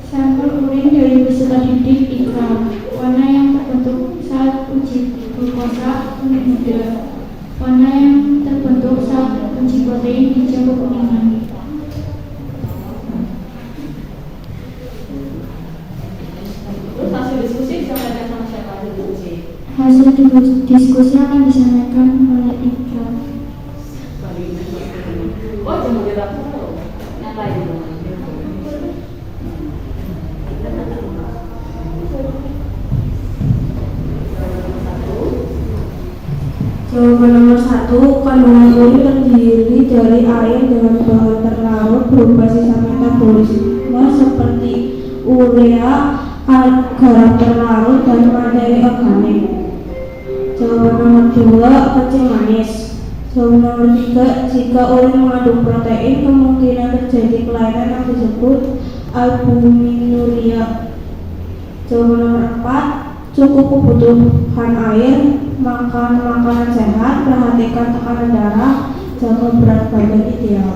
Sampel urin dari peserta didik ikram. Warna yang terbentuk saat uji glukosa kuning muda. Warna yang terbentuk saat uji protein hijau kekuningan. Terus hasil diskusi disampaikan sama siapa? Hasil diskusi. Hasil diskusi akan disampaikan oleh ikram. Oh, jangan gerak dulu. Ngapain dulu? Jawaban nomor 1, kandungan urin terdiri dari air dengan bahan terlarut berupa sisa metabolisme seperti urea, garam terlarut, dan materi organik. Jawaban nomor 2, kencing manis. Jawaban nomor 3, jika urin mengandung protein, kemungkinan terjadi kelainan yang disebut albuminuria. Jawaban nomor 4, cukup kebutuhan air, makan makanan sehat, perhatikan tekanan darah, jaga berat badan ideal.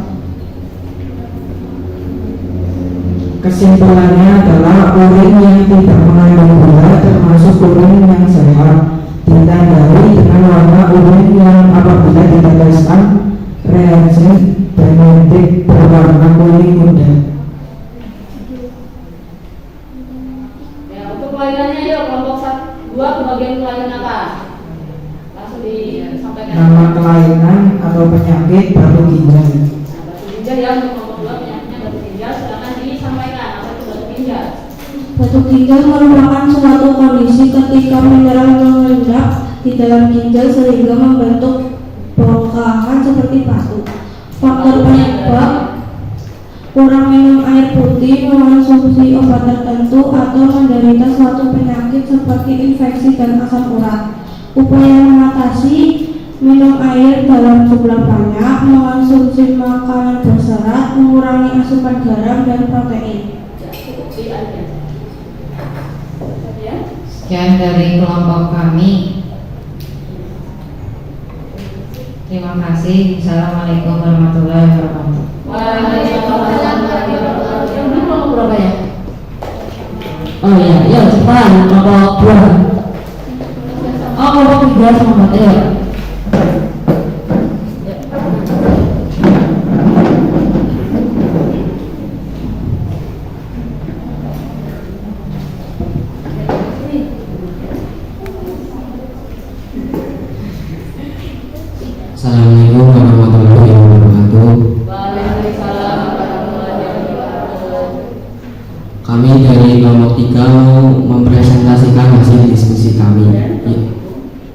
Kesimpulannya adalah urin yang tidak mengandung gula termasuk urin yang sehat. Ditandai dengan warna urin yang apabila diteteskan reagen genetik berwarna kuning muda. Ya, untuk kelainannya yuk kelompok 2 kebagian kelainan apa? Langsung disampaikan. Nama kelainan atau penyakit batu ginjal. Nah, batu ginjal ya, untuk kelompok 2 penyakitnya batu ginjal, silakan disampaikan apa itu batu ginjal. Batu ginjal merupakan suatu kondisi ketika mineral mengendap di dalam ginjal sehingga membentuk bongkahan seperti batu. Faktor penyebab: kurang minum air putih, mengonsumsi obat tertentu, atau menderita suatu penyakit seperti infeksi dan asam urat. Upaya mengatasi: minum air dalam jumlah banyak, mengonsumsi makanan berserat, mengurangi asupan garam dan protein. Sekian dari kelompok kami. Terima kasih. Assalamualaikum warahmatullahi wabarakatuh. Waalaikumsalam warahmatullahi wabarakatuh. Yang belum kelompok berapa ya? Oh iya, ya cepat kelompok 2. Oh kelompok 3 semangat ya. Assalamualaikum warahmatullahi wabarakatuh. Waalaikumsalam warahmatullahi wabarakatuh. Kami dari kelompok 3 mau mempresentasikan hasil diskusi kami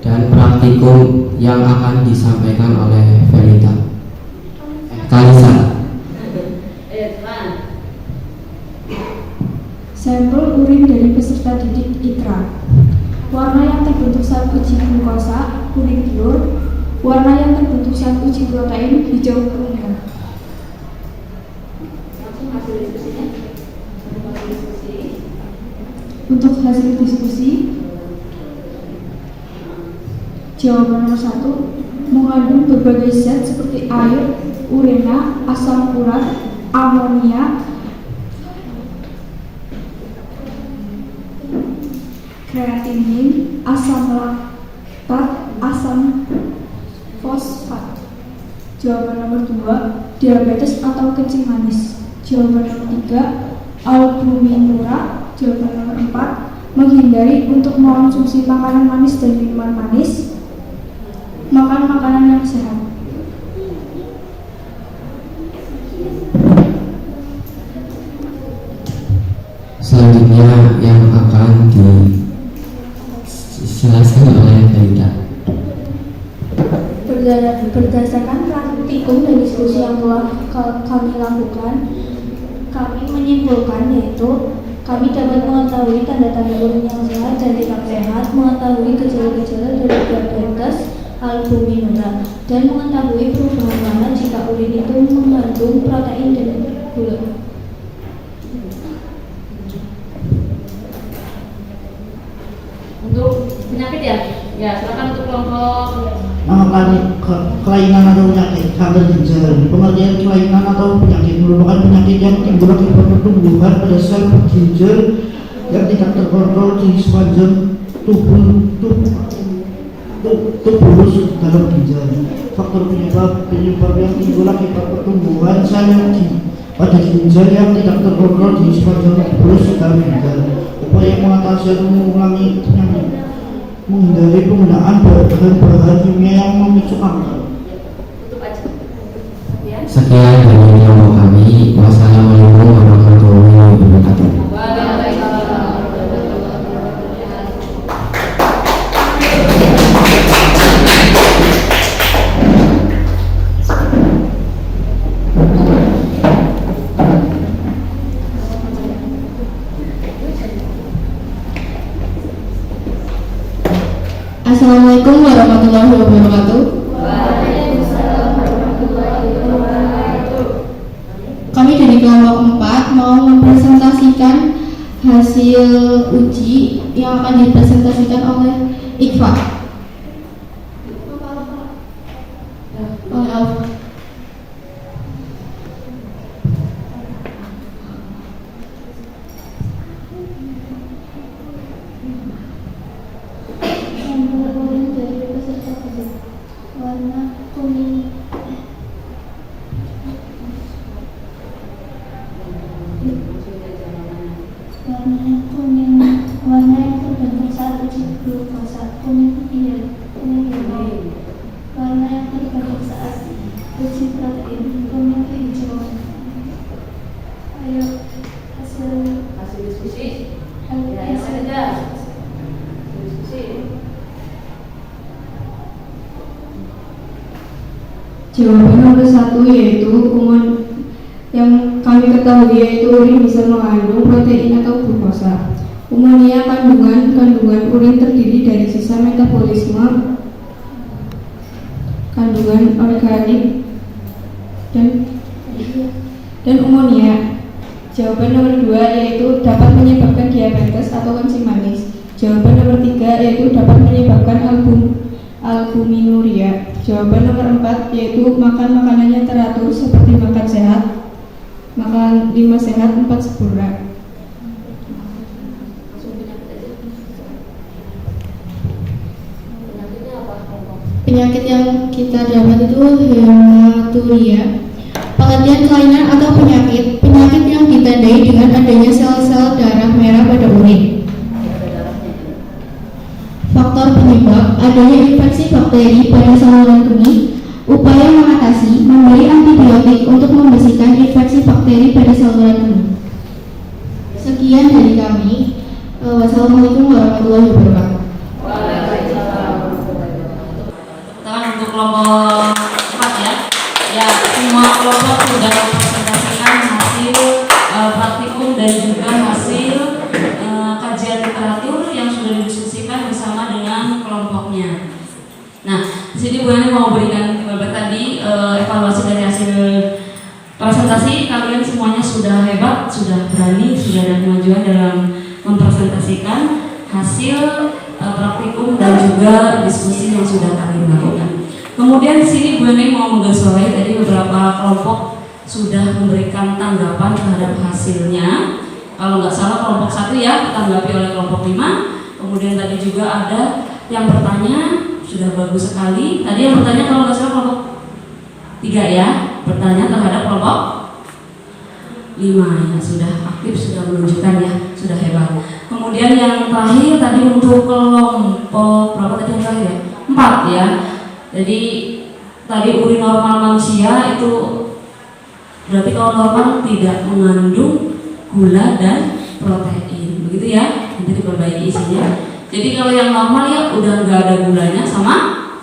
dan praktikum yang akan disampaikan oleh Felita Kalisa. Sampel urin dari peserta didik ITRA. Warna yang terbentuk saat uji glukosa, kuning telur. Warna yang terbentuk saat uji protein, hijau kuning. Langsung hasil diskusinya. Untuk hasil diskusi, jawaban nomor 1, mengandung berbagai zat seperti air, urina, asam urat, amonia, kreatinin, asam laktat, asam fosfat. Jawaban nomor 2, diabetes atau kencing manis. Jawaban nomor 3, albuminura. Jawaban nomor 4, menghindari untuk mengonsumsi makanan manis dan minuman manis. Makan makanan yang sehat. Selanjutnya yang akan dijelaskan oleh Felita. Berdasarkan praktikum dan diskusi yang telah kami lakukan, kami menyimpulkan yaitu kami dapat mengetahui tanda-tanda urin yang sehat dan tidak sehat, mengetahui gejala-gejala dari diabetes, albuminura, dan mengetahui perubahan warna jika urin itu mengandung protein dan gula. Untuk penyakit ya? Ya, silakan untuk kelompok. Kelainan atau penyakit kanker ginjal. Pengertian kelainan atau penyakit merupakan penyakit yang timbul akibat pertumbuhan pada sel ginjal yang tidak terkontrol di sepanjang tubulus dalam ginjal. Faktor penyebab yang timbul akibat pertumbuhan sel pada ginjal yang tidak terkontrol di sepanjang tubulus dalam ginjal. Upaya mengatasi atau mengurangi penyakit: menghindari penggunaan bahan-bahan kimia yang memicu kanker. Sekian dari kelompok kami. Wassalamualaikum warahmatullahi wabarakatuh. Assalamualaikum warahmatullahi wabarakatuh. Kami dari kelompok 4 mau mempresentasikan hasil uji yang akan dipresentasikan oleh Iqfa. Warna kuning. Warna yang terbentuk saat uji glukosa kuning hijau. Warna yang terbentuk saat uji protein kuning kehijauan. Ayo hasil diskusi. Jawaban nomor 1 yaitu yang kami ketahui yaitu urin bisa mengandung protein atau glukosa. Umumnya kandungan urin terdiri dari sisa metabolisme, kandungan organik dan amonia. Jawaban nomor 2 yaitu dapat menyebabkan diabetes atau kencing manis. Jawaban nomor 3 yaitu dapat menyebabkan albuminuria. Jawaban nomor 4 yaitu makan makanan yang teratur seperti makan sehat, makan 5 sehat 4 sempurna. Penyakit yang kita dapat itu hematuria. Pengertian kelainan atau penyakit yang ditandai dengan adanya sel-sel darah merah pada urin. Faktor penyebab adanya infeksi bakteri pada saluran kemih. Upaya mengatasi memberi antibiotik untuk membersihkan infeksi bakteri pada saluran kemih. Sekian dari kami. Wassalamualaikum warahmatullahi wabarakatuh. Tangan untuk kelompok 4 ya. Ya, semua kelompok sudah mempresentasikan hasil praktikum dan juga hasil kajian literatur yang sudah didiskusikan bersama dengan kelompoknya. Nah, di sini Bu Ani mau berikan tadi evaluasi dari hasil presentasi. Kalian semuanya sudah hebat, sudah berani, sudah ada kemajuan dalam mempresentasikan hasil praktikum dan juga diskusi yang sudah kalian lakukan. Kemudian di sini Bu Ani mau menggarisbawahi tadi beberapa kelompok sudah memberikan tanggapan terhadap hasilnya. Kalau nggak salah kelompok 1 ya ditanggapi oleh kelompok 5. Kemudian tadi juga ada yang bertanya, sudah bagus sekali. Tadi yang bertanya kalau nggak salah kelompok 3 ya, bertanya terhadap kelompok 5 ya, sudah aktif, sudah menunjukkan ya, sudah hebat. Kemudian yang terakhir tadi untuk kelompok berapa tadi yang terakhir ya? 4 ya. Jadi tadi urin normal manusia itu berarti kalau normal tidak mengandung gula dan protein, begitu ya. Nanti diperbaiki isinya. Jadi kalau yang normal ya udah nggak ada gulanya sama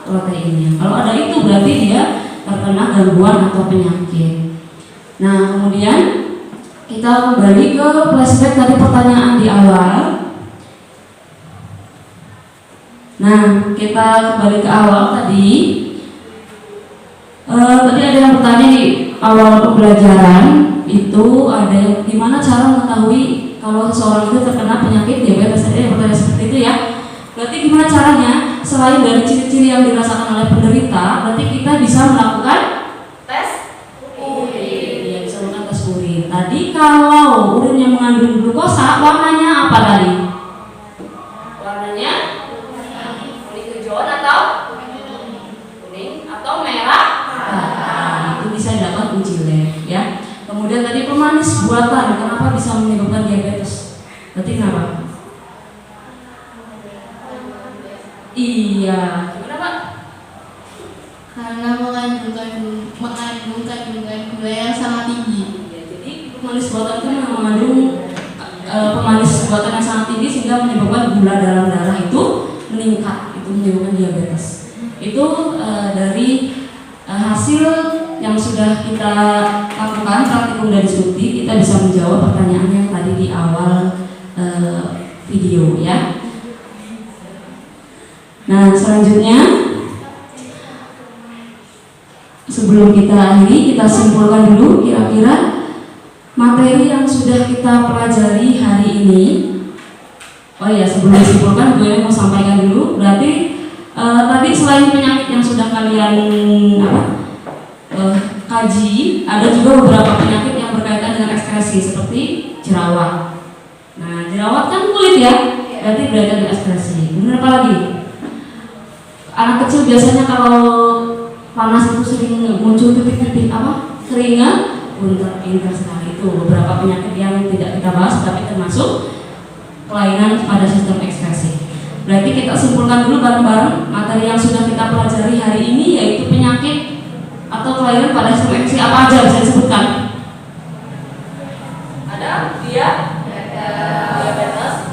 proteinnya. Kalau ada itu berarti dia terkena gangguan atau penyakit. Nah kemudian kita kembali ke flashback tadi pertanyaan di awal. Nah kita kembali ke awal tadi. Tadi ada yang bertanya di awal pembelajaran itu ada yang gimana cara mengetahui kalau seorang itu terkena penyakit diabetes. Ada yang bertanya seperti itu ya. Berarti gimana caranya? Selain dari ciri-ciri yang dirasakan oleh penderita, berarti kita bisa melakukan tes urin. Ya, bisa melakukan tes urin. Tadi kalau urin yang mengandung glukosa, warnanya apa tadi? Warnanya kuning hijauan atau kuning atau merah? Nah, itu bisa dapat uji lab ya. Kemudian tadi pemanis buatan, kenapa bisa menyebabkan diabetes? Berarti kenapa? Iya, gimana Pak? Karena mengandung kandungan gula yang sangat tinggi. Ya, jadi pemanis buatan itu memang mengandung pemanis buatan yang sangat tinggi sehingga menyebabkan gula dalam darah itu meningkat, itu menyebabkan diabetes. Itu dari hasil yang sudah kita lakukan praktikum dari Suti, kita bisa menjawab pertanyaan yang tadi di awal video ya. Nah, selanjutnya sebelum kita akhiri, kita simpulkan dulu kira-kira materi yang sudah kita pelajari hari ini. Oh ya, sebelum disimpulkan gue mau sampaikan dulu. Berarti tadi selain penyakit yang sudah kalian kaji, ada juga beberapa penyakit yang berkaitan dengan ekskresi seperti jerawat. Nah, jerawat kan kulit ya, berarti berkaitan dengan ekskresi. Kemudian apa lagi? Anak kecil biasanya kalau panas itu sering muncul titik-titik keringat. Pintar sekali, itu beberapa penyakit yang tidak kita bahas tapi termasuk kelainan pada sistem ekskresi. Berarti kita simpulkan dulu bareng-bareng materi yang sudah kita pelajari hari ini, yaitu penyakit atau kelainan pada sistem ekskresi. Apa aja bisa disebutkan? Ada diabetes.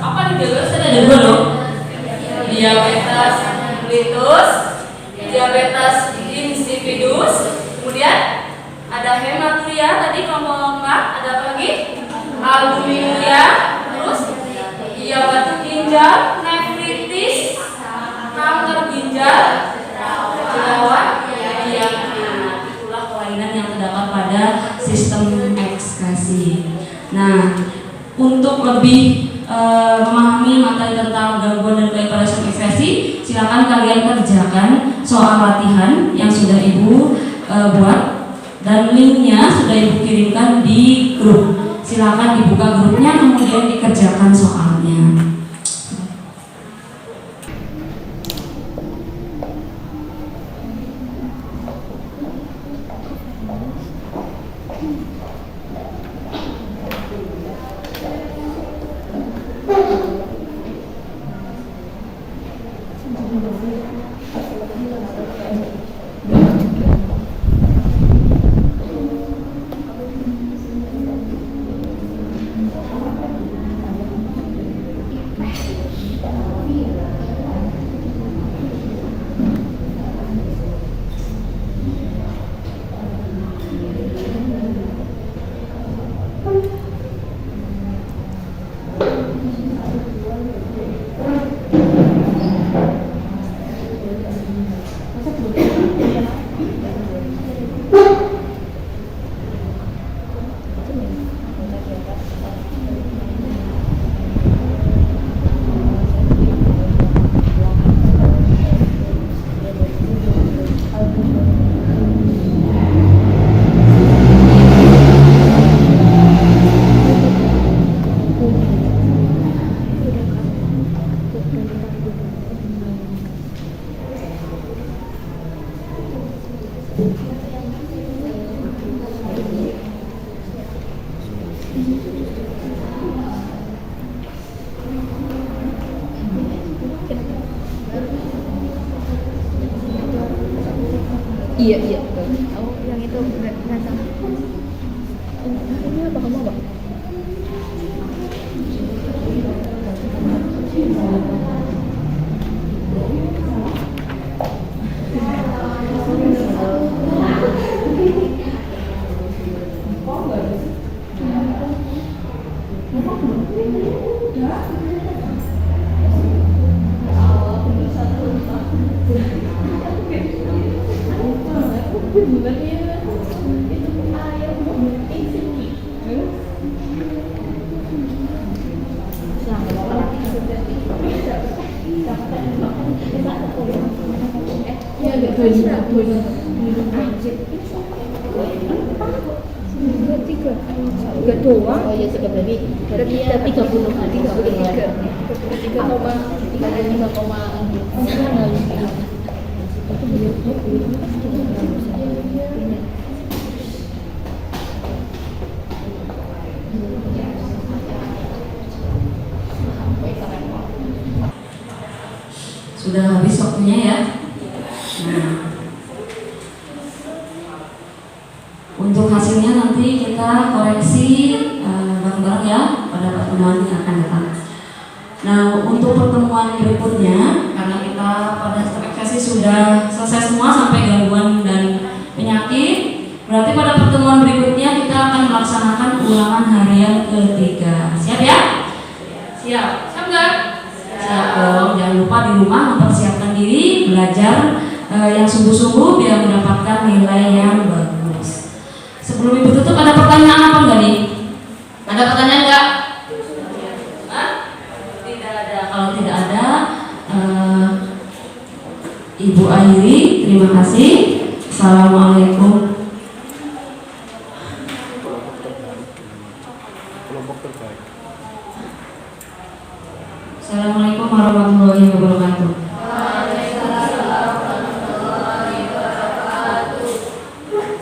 Apa nih diabetes? Ada dua loh. Diabetes mellitus, diabetes insipidus, kemudian ada hematuria tadi kelompok 4, ada apa lagi? Albuminuria, terus batu ginjal, nefritis, kanker ginjal, jerawat, itulah kelainan yang terdapat pada sistem ekskresi. Nah, untuk lebih memahami materi tentang gangguan dan kelainan pada sistem ekskresi, silakan kalian kerjakan soal latihan yang sudah Ibu buat. Dan linknya sudah Ibu kirimkan di grup. Silakan dibuka grupnya, kemudian dikerjakan soalnya. Iya. Oh, yang itu nggak sama. Ini apa kamu Mbak? Tiga doang. Oh iya, tiga berarti 30 nanti 3,5. Sudah habis waktunya ya. Nah, untuk hasilnya nanti kita koreksi bareng-bareng ya pada pertemuan yang akan datang. Nah, untuk pertemuan berikutnya, karena kita pada ekspresi sudah selesai semua sampai gangguan dan penyakit, berarti pada pertemuan berikutnya kita akan melaksanakan ulangan harian ketiga. Siap ya? Siap. Siap nggak? Siap dong. Jangan lupa di rumah mempersiapkan diri diri, belajar yang sungguh-sungguh biar mendapatkan nilai yang bagus. Sebelum Ibu tutup, ada pertanyaan apa enggak nih? Ada pertanyaan enggak? Tidak ada. Kalau tidak ada, Ibu akhiri. Terima kasih. Assalamualaikum. Assalamualaikum warahmatullahi wabarakatuh.